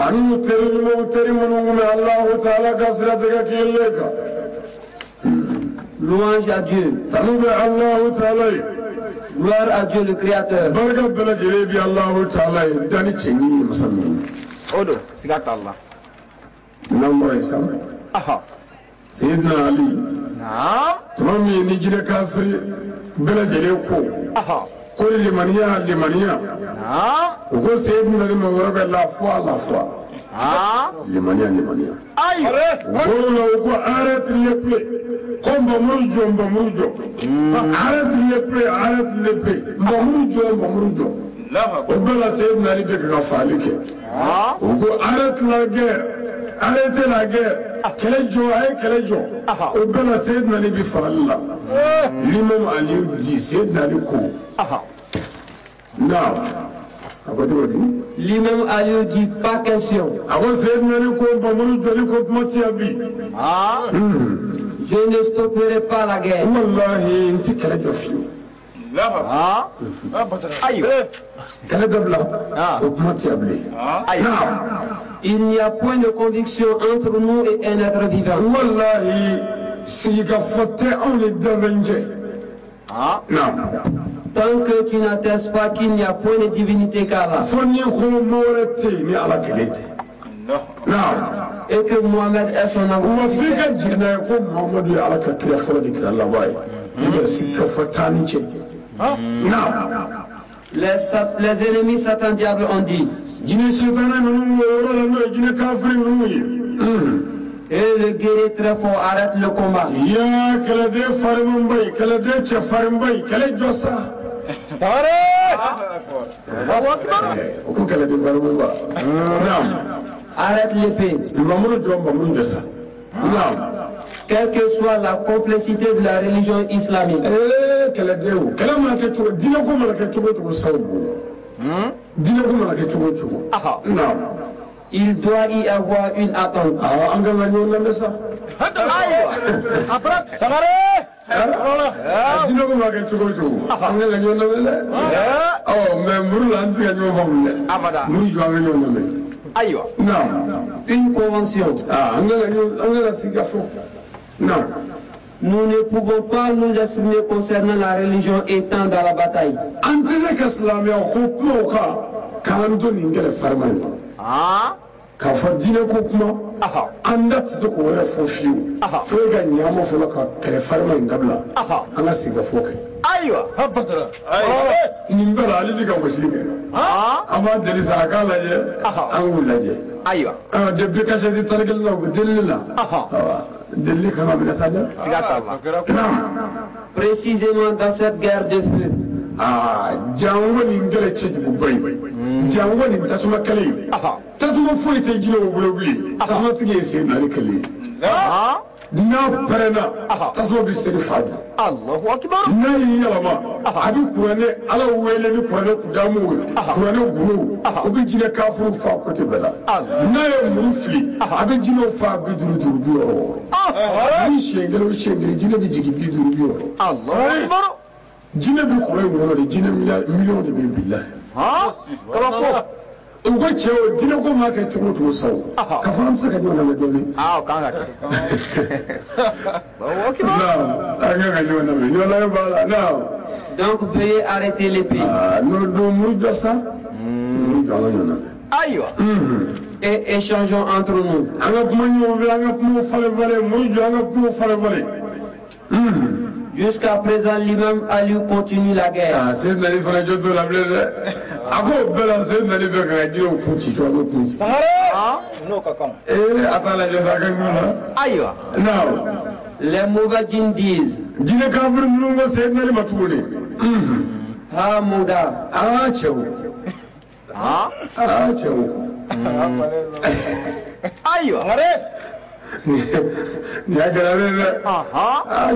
Louange à Dieu. Gloire à Dieu le Créateur. Odo, siga t'a la Sayyidina Ali tuma min ni jinɛ kafiri bɛɛ lajɛlen ko limaniya u ko Sayyidina Ali ma wɛrɛ bɛ la foi limaniya ayi u ko arrête le play ko nbamuru jɔ arrête le play nbamuru jɔ o bɛɛ la Sayyidina Ali bɛ ka faali kɛ u ko arrête la guerre kɛlɛ jɔ o bɛɛ la Sayyidina Ali bɛ faali la l'imam Ali di Sayyidina Ali ko non L'imam Ali dit pas question. Je ne stopperai pas la guerre. Il n'y a point de conviction entre nous et un être vivant. Tant que tu n'attestes pas qu'il n'y a point de divinité qu'Allah. Et que Mohamed est son envoyé. Les ennemis Satan diable ont dit. Et le guerrier très fort arrête le combat. Arrête l'épée. Quelle que soit la complexité de la religion islamique. Il doit y avoir une attente. Une convention. Non. Nous ne pouvons pas nous exprimer concernant la religion étant dans la bataille. Ka fɔ diinɛ ko kuma an da tɛ se k'o wɛrɛ fɔ fiyewu fo e ka ɲaamɔ fɔlɔ ka kɛlɛ farima in dabila an ka sigi ka fɔ kɛ. Ayiwa nin bɛɛ la ale de ka gosili kɛ an b'a deli sa a k'a lajɛ an k'u lajɛ. Ayiwa depuis kasɛti tani kelen na u bɛ delili la delili kan ka minɛ sa dɛ. Siga t'a la. Précisément dans cette guerre de feu. Jango nin kɛlɛ cɛjuguba in jango nin tasuma kɛlɛ in tasuma foyi tɛ jinɛw bolo bilen tasuma tigi ye sen naani kɛlɛ ye n'a pɛrɛnna tasuma bɛ seri fa dun n'a y'i yɛlɛma a bɛ kuranɛ ala wele ni kuranɛ kudamuw ye kuranɛ guruw o bɛ jinɛ kafuru fa côté bɛɛ la n'a ye muru fili a bɛ jinɛw fa 50 60 ni siɲɛ kelen o siɲɛ kelen jinɛ bɛ jigin 50 60. Jinɛ bɛ kɔrɔ in kɔnɔ de jinɛ miliyɔn de bɛ bila. U ko cɛ o jinɛ ko maa kɛ cogo cogo sa o ka fɔ an bɛ se ka ɲɔgɔn lamɛn dɔɔnin. O kan ka kɛ. An kan ka ɲɔgɔn lamɛn ɲɔgɔn lamɛn b'a la. Donc veuillez arrêter l'épée. N'o don muru jɔ sa muru jɔ an ka ɲɔgɔn lamɛn. Ayiwa. Et échangeons entre nous. An ka kuma ɲɔgɔn fɛ an ka kuma falen-falen muru jɔ an ka kuma falen-falen. Jusqu'à présent, l'imam Ali continue la guerre. C'est une année fana jɔ la bilen dɛ. A ko bɛɛ la c'est une année bɛɛ ka jiriw kun ci cogo bɛ kun ci. N'o ka kan. A t'a lajɛ sa a ka ɲɔgɔn na. Ayiwa. Non. Les mauvais djinns disent. Jinɛ kafiri ninnu ko c'est une année ma tuguni. Mouda. Cɛw. Cɛw. Ayiwa. Nin y'a gɛlɛyalen dɛ.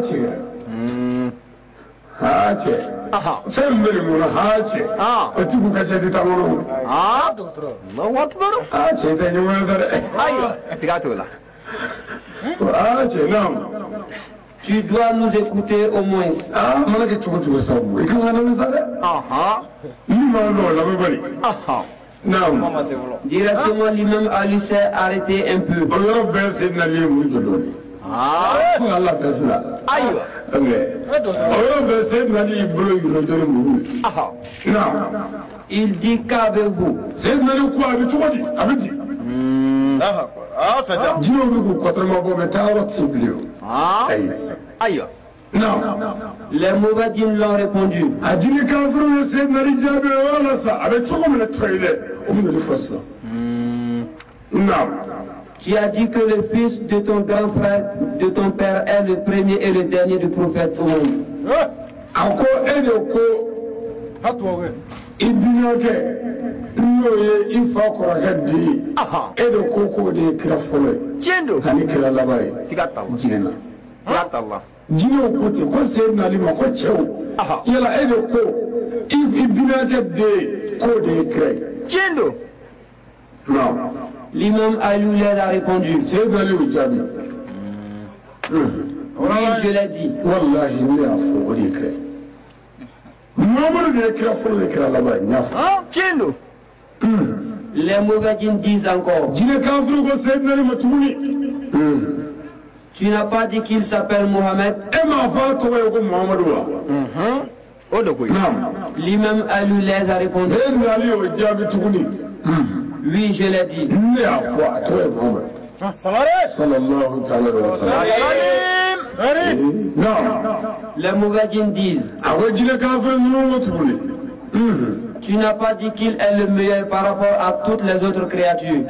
Cɛ. Cɛ fɛn bɛ nin kɔnɔ cɛ o ti k'u ka sɛti ta kɔnɔ cɛ tɛ ɲɔgɔn fɛ dɛ. Ayiwa siga t'o la. Cɛ naam. Tu dois nous écouter au moins. Mana kɛ cogo cogo sa i kan ka lamɛn sa dɛ. Min b'a dɔn lamɛn bali. Naam. Directement l'imam Ali s'est arrêté un peu. O yɔrɔ bɛɛ sen nali ye mun jɔ dɔɔnin. Fo ka labɛn sira. Ayiwa. O yɔrɔ bɛɛ sen nali y'i bolo yɔrɔ dɔɔnin muru ye. Il dit qu'avez-vous. Sen nali ko a bɛ cogo di a bɛ di. Jinɛw bɛ k'u kɔtɔrɔma bɔ mɛ taa yɔrɔ tɛ bilen o. Ayiwa. Les mauvais djinns l'ont répondu. A jinɛ kafiriw ye sen nali jaabi o yɔrɔ la sa a bɛ cogo min na tɔ ye dɛ o bɛ na fɔ sisan. Tu as dit que le fils de ton grand frère, de ton père, est le premier et le dernier du prophète au monde. Encore il il faut qu'on regarde et le coco de Krafole. Tiendo, Hanikela Lavaï. Djina. Djino côté, quoi c'est Nalima, quoi tchao. Il y a et le co. Il binage de co de Kré. Tiendo. Non. L'imam Ali les a répondu. C'est d'aller au Djabi. Oui, je l'ai dit. Wallahi, il est à fond, il est créé. Les mauvais djinns disent encore. Tu n'as pas dit qu'il s'appelle Mohamed. L'imam Ali les a répondu. Oui, je l'ai dit. Sallallahu alayhi wa sallam. Non. Les Mouradiens disent tu n'as pas dit qu'il est le meilleur par rapport à toutes les autres créatures.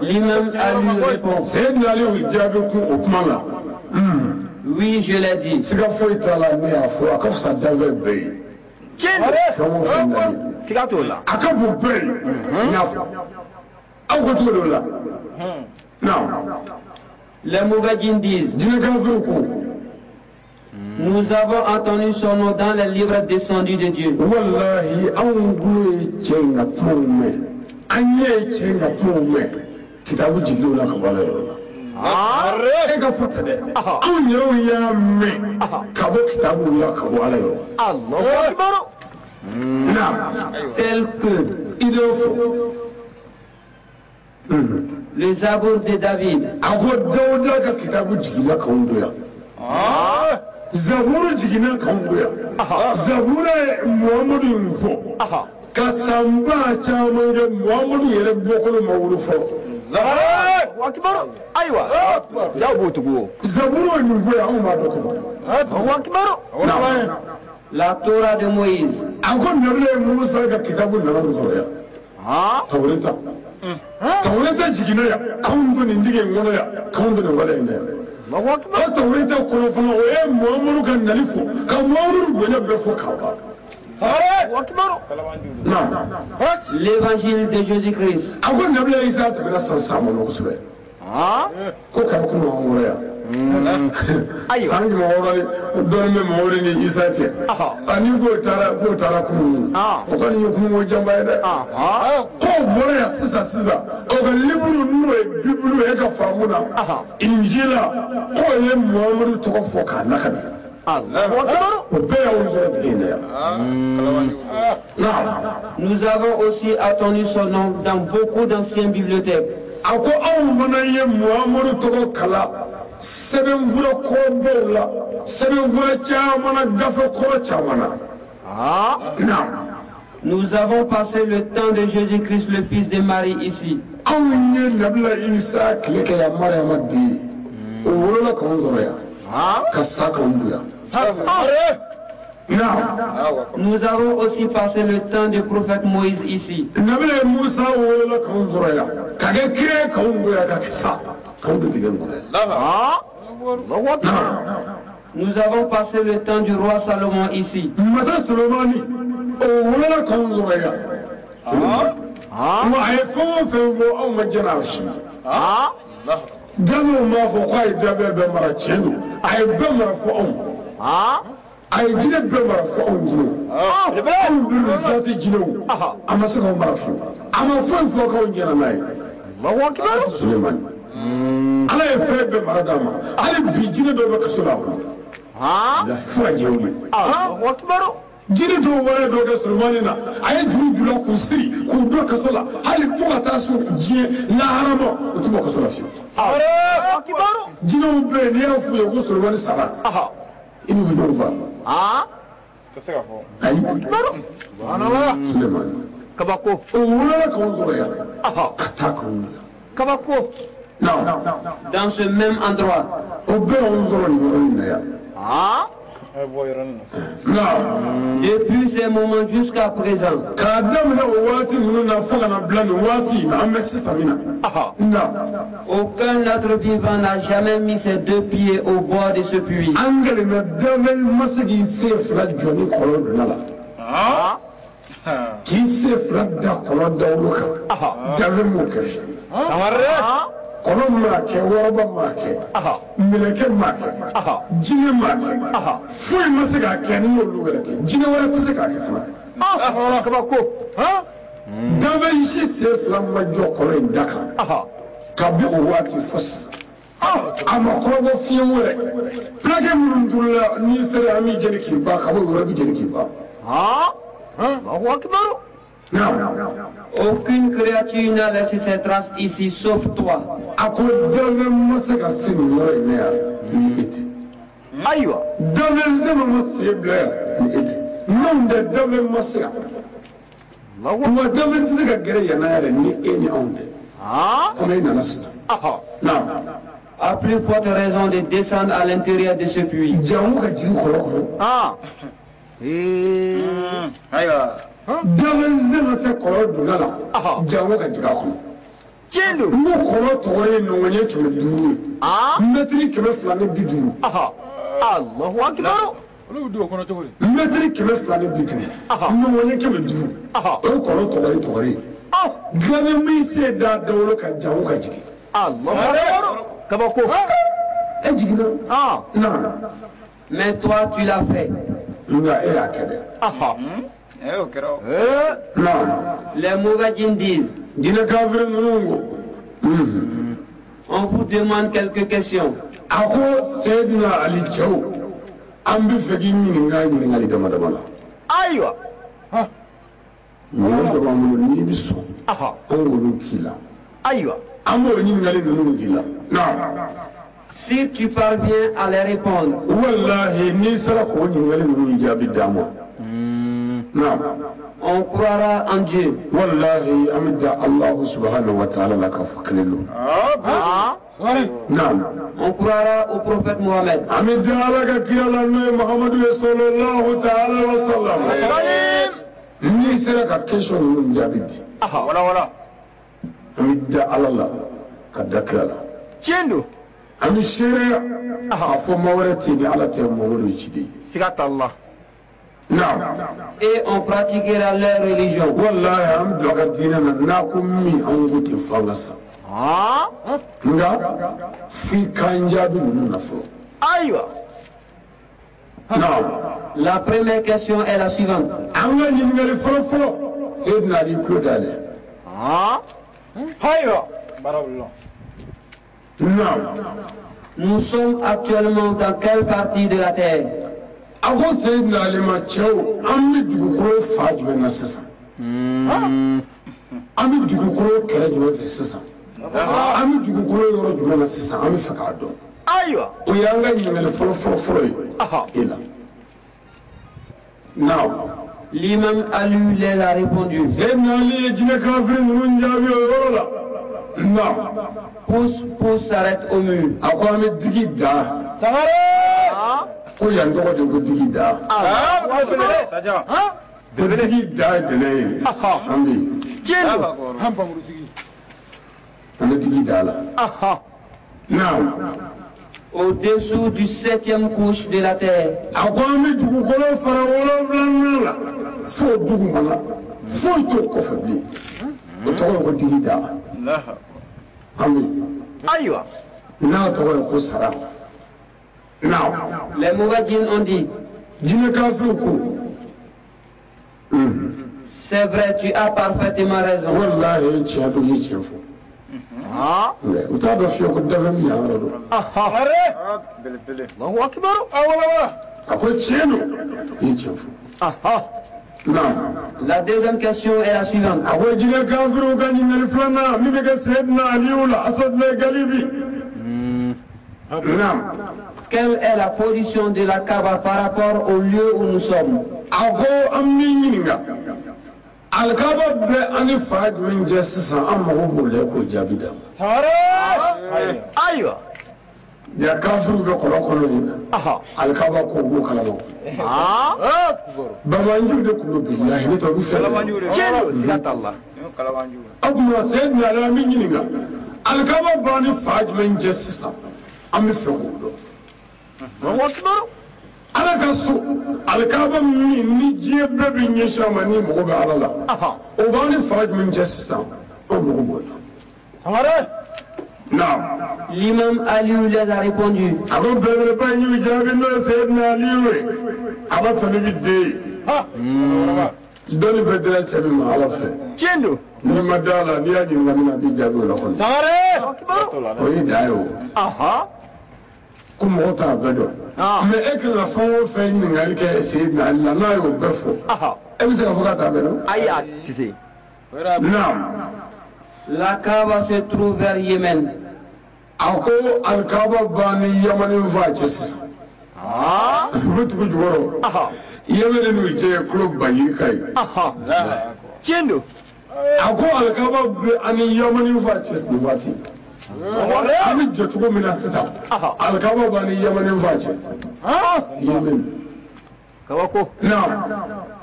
Lui-même a lui répondu. Oui, je l'ai dit. Les Mouradiens disent nous avons entendu son nom dans les livres descendus de Dieu. Tel que le Zabour de David. Zabura jigina kangoya. Zabura Muhammadu yunfo. Kasamba chamanga Muhammadu yere bokolo mawulufo. Zabura wakibaru aywa jabu tugo. Zabura yunfo ya umadoko. Wakibaru La Torah de Moïse. Akon nabele Musa ka kitabu nanamuzoya. Tawreta. Tawreta jigina ya kango nindige ngono ya kango ne wala ine. Tawreta kono fana oye Muhammadu kan nalifo ka Muhammadu gwenya befo kawa. L'évangile de Jésus-Christ. Akon nabele Isa tabela sansamo no kusube. Ko ka ko no ngoya. Sangi mawari dorme mawari ni Isa te. Ani go tara kunu. O kan yukumu jamba ida. Ko bore ya sisa. O ga liburu no e bibulu e ka famuna. Injila ko ye Muhammadu to ko foka nakana. Nous avons aussi attendu son nom dans beaucoup d'anciennes bibliothèques. Nous avons passé le temps de Jésus-Christ, le fils de Marie, ici. Nous avons aussi passé le temps du prophète Moïse ici. Nous avons passé le temps du roi Salomon ici. I didn't remember for you. The Bible is not you. I'm a second bathroom. I'm a friend for going to night. Suleiman. I have fed the Madama. I didn't be Jimmy over Casula. For you. What tomorrow? Jimmy do where dogs the money now. I ain't to block who see who broke Casula. I live for a task of Naharamo to Mokosala. Jimmy will be near for your goose to run Sarah. In Nova. Kabako. Kabako. Dans ce même endroit. Depuis ces moments jusqu'à présent. Aucun être vivant n'a jamais mis ses deux pieds au bord de ce puits. Kolom make, woroba make, mileke make, jine make, fui masika kani yolugati, jine wala kusika kafana. Kabako. Dave ishi sefla majo kolo indaka. Kabi uwati fos. Ama kolo fiyewe. Plage mundula ni sere ami jeni kiba, kabo urabi jeni kiba. Aucune créature n'a laissé ses traces ici sauf toi. Aïwa. Non. À plus forte raison de descendre à l'intérieur de ce puits. Mais toi tu l'as fait. Les Mogadjins disent. On vous demande quelques questions. Si tu parviens à les répondre, on croira en Dieu. On croira au prophète Mohammed. Et on pratiquera leur religion. La première question est la suivante. Nous sommes actuellement dans quelle partie de la terre? L'imam Ali les a répondu. Pousse s'arrête au mur. Au-dessous du 7e couche de la terre. Les Mogadjins ont dit. C'est vrai, tu as parfaitement raison. La deuxième question est la suivante. Quelle est la position de la Kaaba par rapport au lieu où nous sommes? L'imam Ali les a répondu. La Kaaba se trouve vers Yémen. ako alkaba be ani yamani fa ches duwati ami jotugo minasita alkaba bani yamani fa ches yemen Kawako. non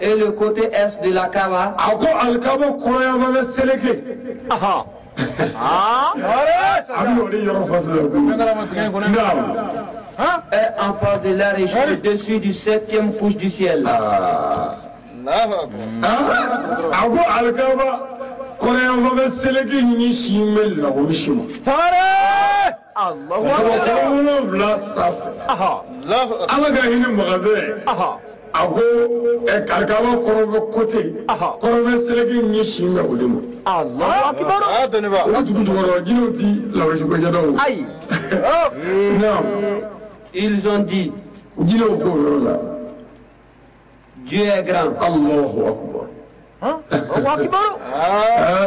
Et le côté est de la Kaaba. ako alkaba koya va seleke ami ori yoro fasala Est en face de la région au-dessus du 7e couche du ciel. ako alkaba koya va seleke ni shimel la wishima Allahu Allah bla saf ala ga hina magaze ako alkaba korobe kote korobe seleke ni shimel odemo Allahu akbar. o dugu jukɔrɔ jinɛw ti lawalesuko ɲɛdɔn Ayi. non Ils ont dit, jinɛw k'o yɔrɔ la Dieu est grand. Allahu akbar Allahu akbar.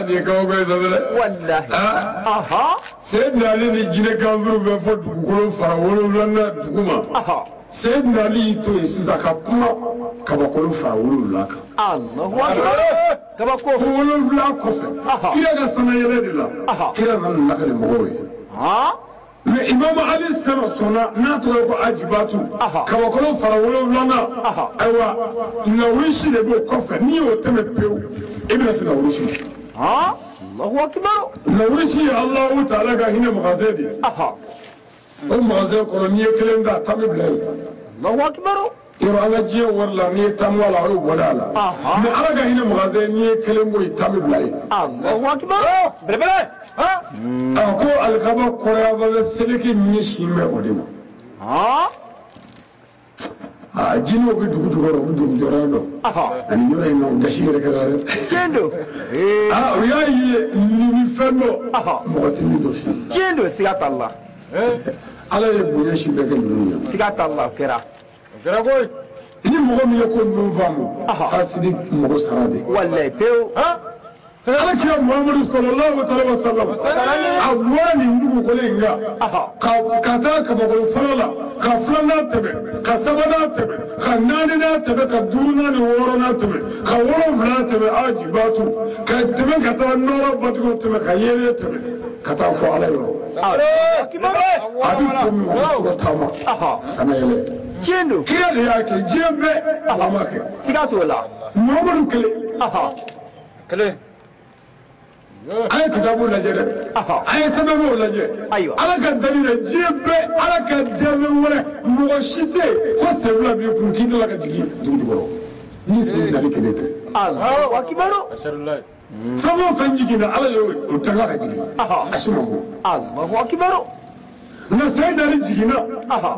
nin ye kabako ye sa dɛ Wallahi. Aha. Seydina Ali ni jinɛ kanfiriw bɛ fɔ dugukolo fara 7 dugu ma Aha. Seydina Ali y'i to yen sisan ka kuma kabakolo fara 7 kan Allahu akbar. Kabako. fo 7 kɔfɛ kira ka sanayɛlɛ de la kira nana lakale mɔgɔw ye Ha? mais Imam Ali sɔnna n'a tɔgɔ ko Ajibatu kabakolo fara 7 ayiwa lawurusi de b'o kɔfɛ n'i y'o tɛmɛ pewu i bɛna se lawurusi Ha? Allahu akbar. lawurusi ye Alahu Taala ka hinɛ magasin de ye Aha. o magasin kɔnɔ n'i ye 1 da tan bɛ bila yen Allahu akbar. yɔrɔ an ka diɲɛ wari la n'i ye tan bɔ a la o y'o bɔda a la mais Ala ka hinɛ magasin n'i ye 1 bɔ yen tan bɛ bila yen Allahu akbar. Belebele. Ha? a ko alikaba kɔrɔyanfan seleke ɲɛsin bɛ o de ma Ha? jinɛw bɛ dugu jukɔrɔ u bɛ dugu jɔyɔrɔ dɔn Aha. ani yɔrɔ in na u gasi yɛrɛ kɛra dɛ Tiendo. o y'a ye nin fɛn dɔ mɔgɔ tɛ min dɔ si Tiendo sigatalla. Ala ye bonya si bɛɛ kɛ ninnu ɲɛ Sigatalla kera. Kɛra koyi. ni mɔgɔ min ye ko ninnu faamu a sidi mɔgɔ sara de Wallahi pew. Ala kira Muhammadu sallallahu alaihi wasallam a bɔra nin dugukolo in kan ka taa kabakolo fɔlɔ la ka 2nan tɛmɛ ka 3nan tɛmɛ ka 4nan tɛmɛ ka 5nan ni 6nan tɛmɛ ka 7nan tɛmɛ Ajibatu ka tɛmɛ ka taa nɔrɔ batigiw tɛmɛ ka yelen tɛmɛ ka taa fɔ Ala yɔrɔ a bɛ fɔ min ma ko taama sanayɛlɛ Tiendo. kira de y'a kɛ diɲɛ bɛɛ Ala m'a kɛ Sigatola. Muhammadu kelen Kelen. a ye kitabu lajɛ dɛ a ye sɛbɛnw lajɛ Ala ka dali la diɲɛ bɛɛ Ala ka dɛmɛ wɛrɛ mɔgɔ si tɛ yen ko sen 2 b'i kun k'i dala ka jigin dugu jukɔrɔ ni sen dali kelen tɛ Allahu akbar. Asarulayi. fɛn o fɛn jiginna Ala y'o danga ka jigin a si ma bɔ Allahu akbar. nka sen dali jiginna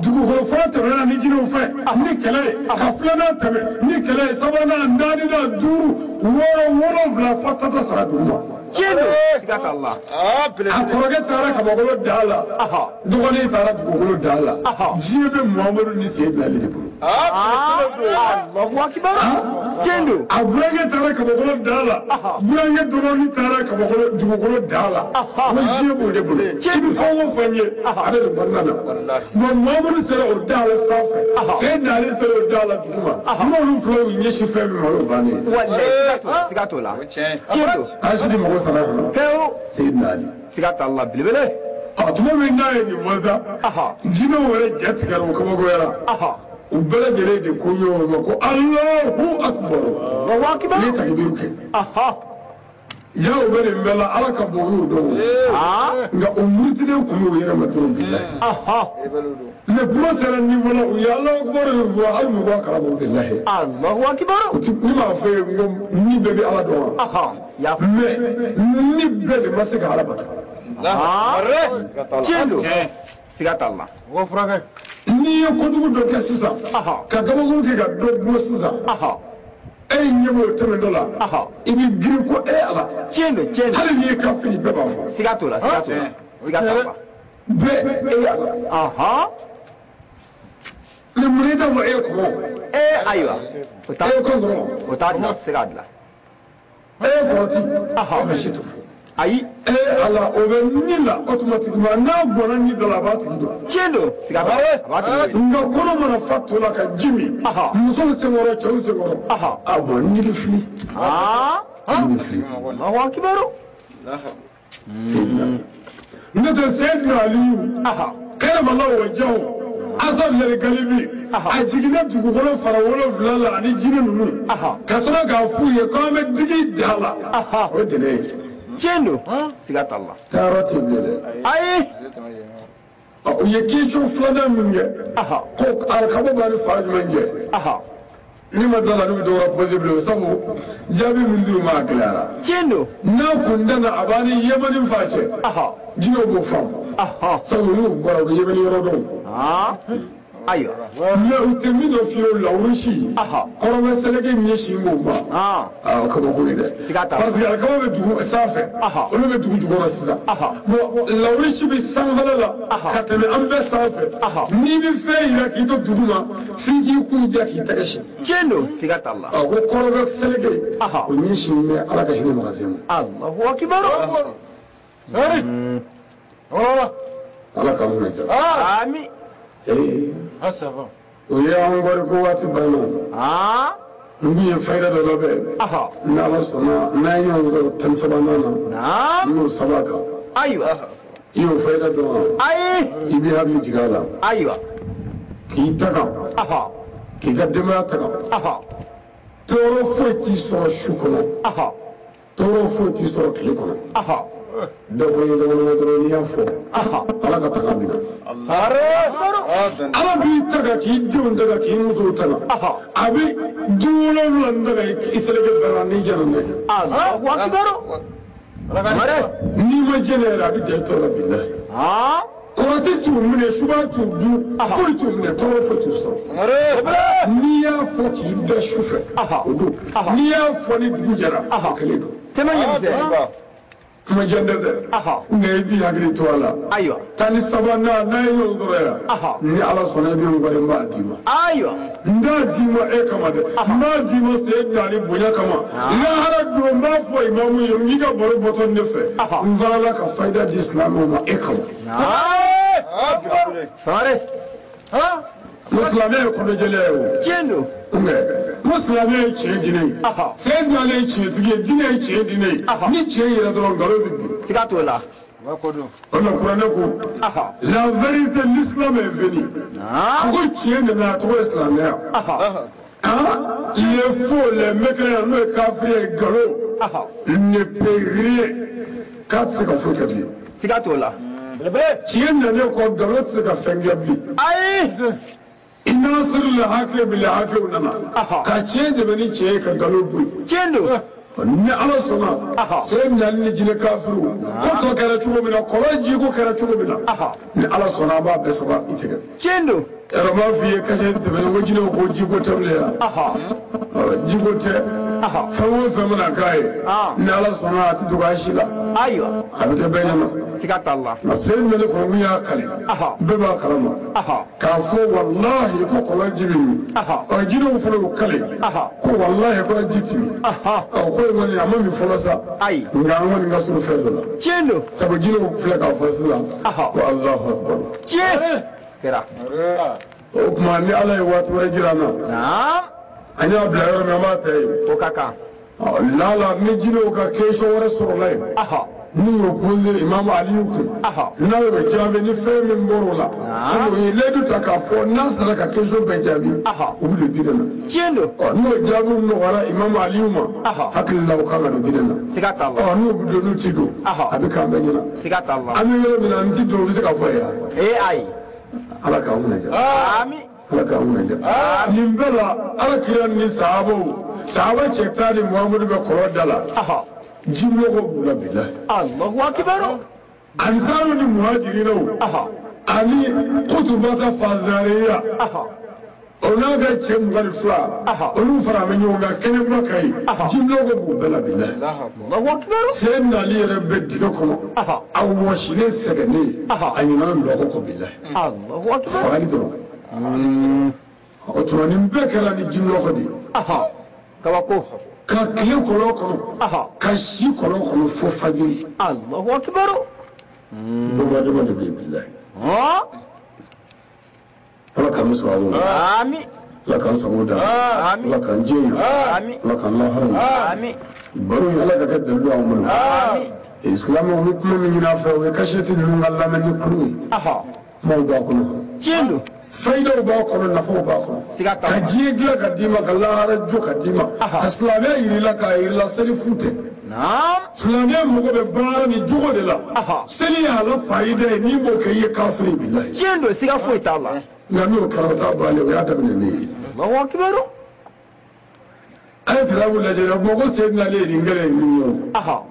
dugukolo fɔlɔ tɛmɛna ni jinɛw fɛ ni kɛlɛ ye ka 2nan tɛmɛ ni kɛlɛ ye 3nan 4nan 5 6 7 fo tata sara dugu ma Tiendo. Sigatalla. a kɔrɔkɛ taara kabakolo da la dɔgɔnin taara dugukolo da la diɲɛ bɛ Muhammadu ni Seydina Ali de bolo Allahu akbar. Tiendo. a burankɛ taara kabakolo da la burankɛ dɔgɔnin taara dugukolo da la o diɲɛ b'o de bolo i bɛ fɛn o fɛn ye a bɛ nin kɔnɔna na nka Muhammadu sera o da la sanfɛ Seydina Ali sera o da la duguma n'olu fila y'u ɲɛsin fɛn min ma o y'o bannen ye Wallahi sigatola. Tiendo. an si ni mɔgɔ sara kɔnɔ Pew. Seydina Ali Sigatalla belebele. tuma min n'a ye nin fɔ sa jinɛw yɛrɛ jɛ tigɛra o kabakoyara u bɛɛ lajɛlen de ko ɲɔgɔn ma ko Alahu Akbar Allahu akbar. ne takibiriw kɛ ja u bɛ nin bɛɛ la Ala ka bon y'o dɔn nka o murutilen tun y'o yɛrɛ ma dɔrɔn bilahi mais kuma sera niveau la u ye Alahu Akbar min fɔ hali mɔgɔ kalama bilahi Allahu akbar. ne m'a fɔ ye ko ni bɛɛ bɛ Ala dɔn wa Ya. mais ni bɛɛ de ma se ka Ala bato Tiendo. Sigatalla. Mɔgɔ furakɛ. n'i ye kojugu dɔ kɛ sisan ka gabakuru kɛ ka dɔ bɔ sisan e ye ɲɛ b'o tɛmɛ dɔ la i bɛ girin ko Ala Tiendo. Tiendo. hali n'i ye kafiri bɛɛ b'a fɔ Sigatola. Sigatalla. bɛɛ e ye Ala mais mun i t'a fɔ e ye kɔngɔ Ayiwa. e ye kɔn dɔrɔn O t'a dilan. Sigatalla. e ye kɔrɔti e bɛ si to fɔ Ayi. e Ala o bɛ ni la automatiquement n'a bɔnna ni dɔ la a b'a tigi dɔn Tiendo. Sigatalla. A b'a tigi wele. nka kɔnɔ mana fa to la ka ji min musow senkɔrɔ cɛw senkɔrɔ a bɔn ni bɛ fili الله أكبر سيدنا نتا سيدنا علي كلام الله وجهه أصل للقلبي أجينا تقولون فراولو فلالا عن الجنون كسرنا كافوية كامل دقيق دهلا ودني جنو سيقات الله كاراتي بلده أي يكيشو فلانا منجا كوك أركبو باري فاج منجا نما دالا نما دورا بوزيبلو سامو جابي من دور ما كلارا جنو نا كندنا أباني يمني فاجة جنو بوفام سامو نو برا يمني يرودو أيوة لا أتمنى في الأورشي قرب السلكة ميشي موما كم أقول بس يا كم بدو سافر ولا بدو جوار السزا الأورشي بالسافر لا كتب أم بسافر نيجي في لك يتو دوما في يكون جاك يتكشف جنو سيقات الله قرب السلكة وميشي مي على كهين مغازم الله أكبر على كم نجا آمين Asava. ويا عمر قوات بنا نبي فايدة لبى نعم سنا نايم تنسبنا نعم يو سباكا أيوة يو فايدة دوا يبي هذي جعلا أيوة كي تكا كي قدمنا تكا تورو فوتي سو شكنا تورو فوتي سو كلكنا دكتور يدور نيافو على كتانا بينا ala bi taga k'i denw daga k'i musow taga a bɛ du wolonwula daga i seleke bɛra n'i jɛna n'a ye. Allahu Akbar. n'i ma jɛnɛ yɛrɛ a bɛ den tɔɔrɔ bilahi. kɔrɔtɛ t'u minɛ suba t'u dun foyi t'u minɛ tɔɔrɔ foyi t'u sɔrɔ. n'i y'a fɔ k'i da su fɛ o don n'i y'a fɔ ni dugu jɛra o kelen don. Tɛmɛ ɲɛmisɛn. kuma jɛndɛ dɛ nka i b'i hakili to a la tan ni sabanan n'a ye ɲɔgɔn sɔrɔ yan ni ala sɔnna i bɛ n bari n b'a d'i ma n t'a d'i ma e kama dɛ n b'a d'i ma se naani bonya kama lahara don n b'a fɔ imamu ye n k'i ka baro bɔtɔ ne fɛ n farala ka fayida di silamɛw ma e kama silamɛ ye kɔnɔjɛlɛ ye o ko silamɛ ye tiɲɛ diinɛ ye seyidina ye tiɲɛtigi ye diinɛ ye tiɲɛ diinɛ ye ni tiɲɛ yɛrɛ dɔrɔn nkalon bɛ bin. Siga t'o la. o la kuranɛ ko la vérité l'islam est venu a ko tiɲɛ nana a tɔgɔ ye silamɛya les faux les mécréants n'o ye kafiri ye nkalon ne peut rien k'a tɛ se ka foyi kɛ bilen. Siga t'o la. tiɲɛ nanen kɔ nkalon tɛ se ka fɛn kɛ bilen. Inna sirri la hake bil hake unama ka ce da bani ce ka galo bui cendo ni ala sona sai na ni jine kafiru ko to kare tugo mina ko ji ko kare tugo mina ni ala sona ba be saba itiga cendo era ma fi ka ce da bani wajine ko ji ko tamle ya ji ko te fawo famana kai ni ala sona ti duga shila aywa abika bainama siga Allah sai ne ko wiya kale be ba kalama ka fo wallahi ko ko wajibini o jino folo kale ko wallahi ko jitimi ko woni amma mi folo sa nga woni nga suru fedola cendo sabo jino fle ka fo sa ko Allahu akbar kera o kuma ni ala wa to jirana anya bla yoro mi ma tay o kaka lala mi jino ka keso wara suru lay ni yo posé imam aliyu ko na yo jabe ni fe min borola ko yi ledu ta ka fo nasara ka keso be jabi o bi didena cendo no jabu no wara imam aliyu ma hakil law ka ga didena siga ta Allah no bi do tido abi ka be nyina siga ta Allah ami yo min anti do bi ka fo ya ai ala ka umna ja amin ala ka umna ja nimbela ala kiran ni sahaba chektani muhammadu be ko dala jimmogo bula bila Allahu Akbar ansaru ni muhajirina ani kutubata fazariya ona ga cem gal fla onu fara me nyonga kene makai jimmogo bula bila Allahu Akbar sen ali rabbi diga kono awashine segane anyina ndo ko bila Allahu Akbar fari do o to ni bekala ni jimmogo di kawako ka kile kɔlɔ kɔnɔ ka si kɔlɔ kɔnɔ fo fajiri. Allahu Akbar. dɔgɔdɔgɔ de bɛ bilahi. ala k'an sɔn a bolo. Amin. ala k'an sɔn o da. Amin. ala k'an jɛn. Amin. ala k'an lahara. Amin. برو يلا كدلوا عمل إسلام ومكمل من ينافع وكشت من الله من يكروي ما باكله جندو فايدة باكله نفع باكله كجيج لا كديما كلا رجو كديما أسلامي يلا كايلا سلفوته نعم سلامي مغو ببارا نجوه دلا سلي على فايدة نيمو كي كافري بالله جندو سيغا فويت الله نعمل كرامة بالي ويا دبني الله أكبر أي فلان ولا جرا مغو سيدنا لي رينغري نيو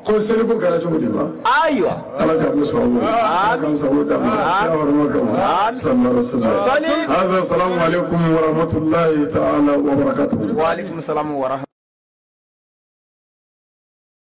كل سنة كل كلام شو بدي ما أيوة الله كم سووا كم سووا كم يا ورما كم صلى الله عليه وسلم هذا السلام عليكم ورحمة الله تعالى وبركاته وعليكم السلام ورحمة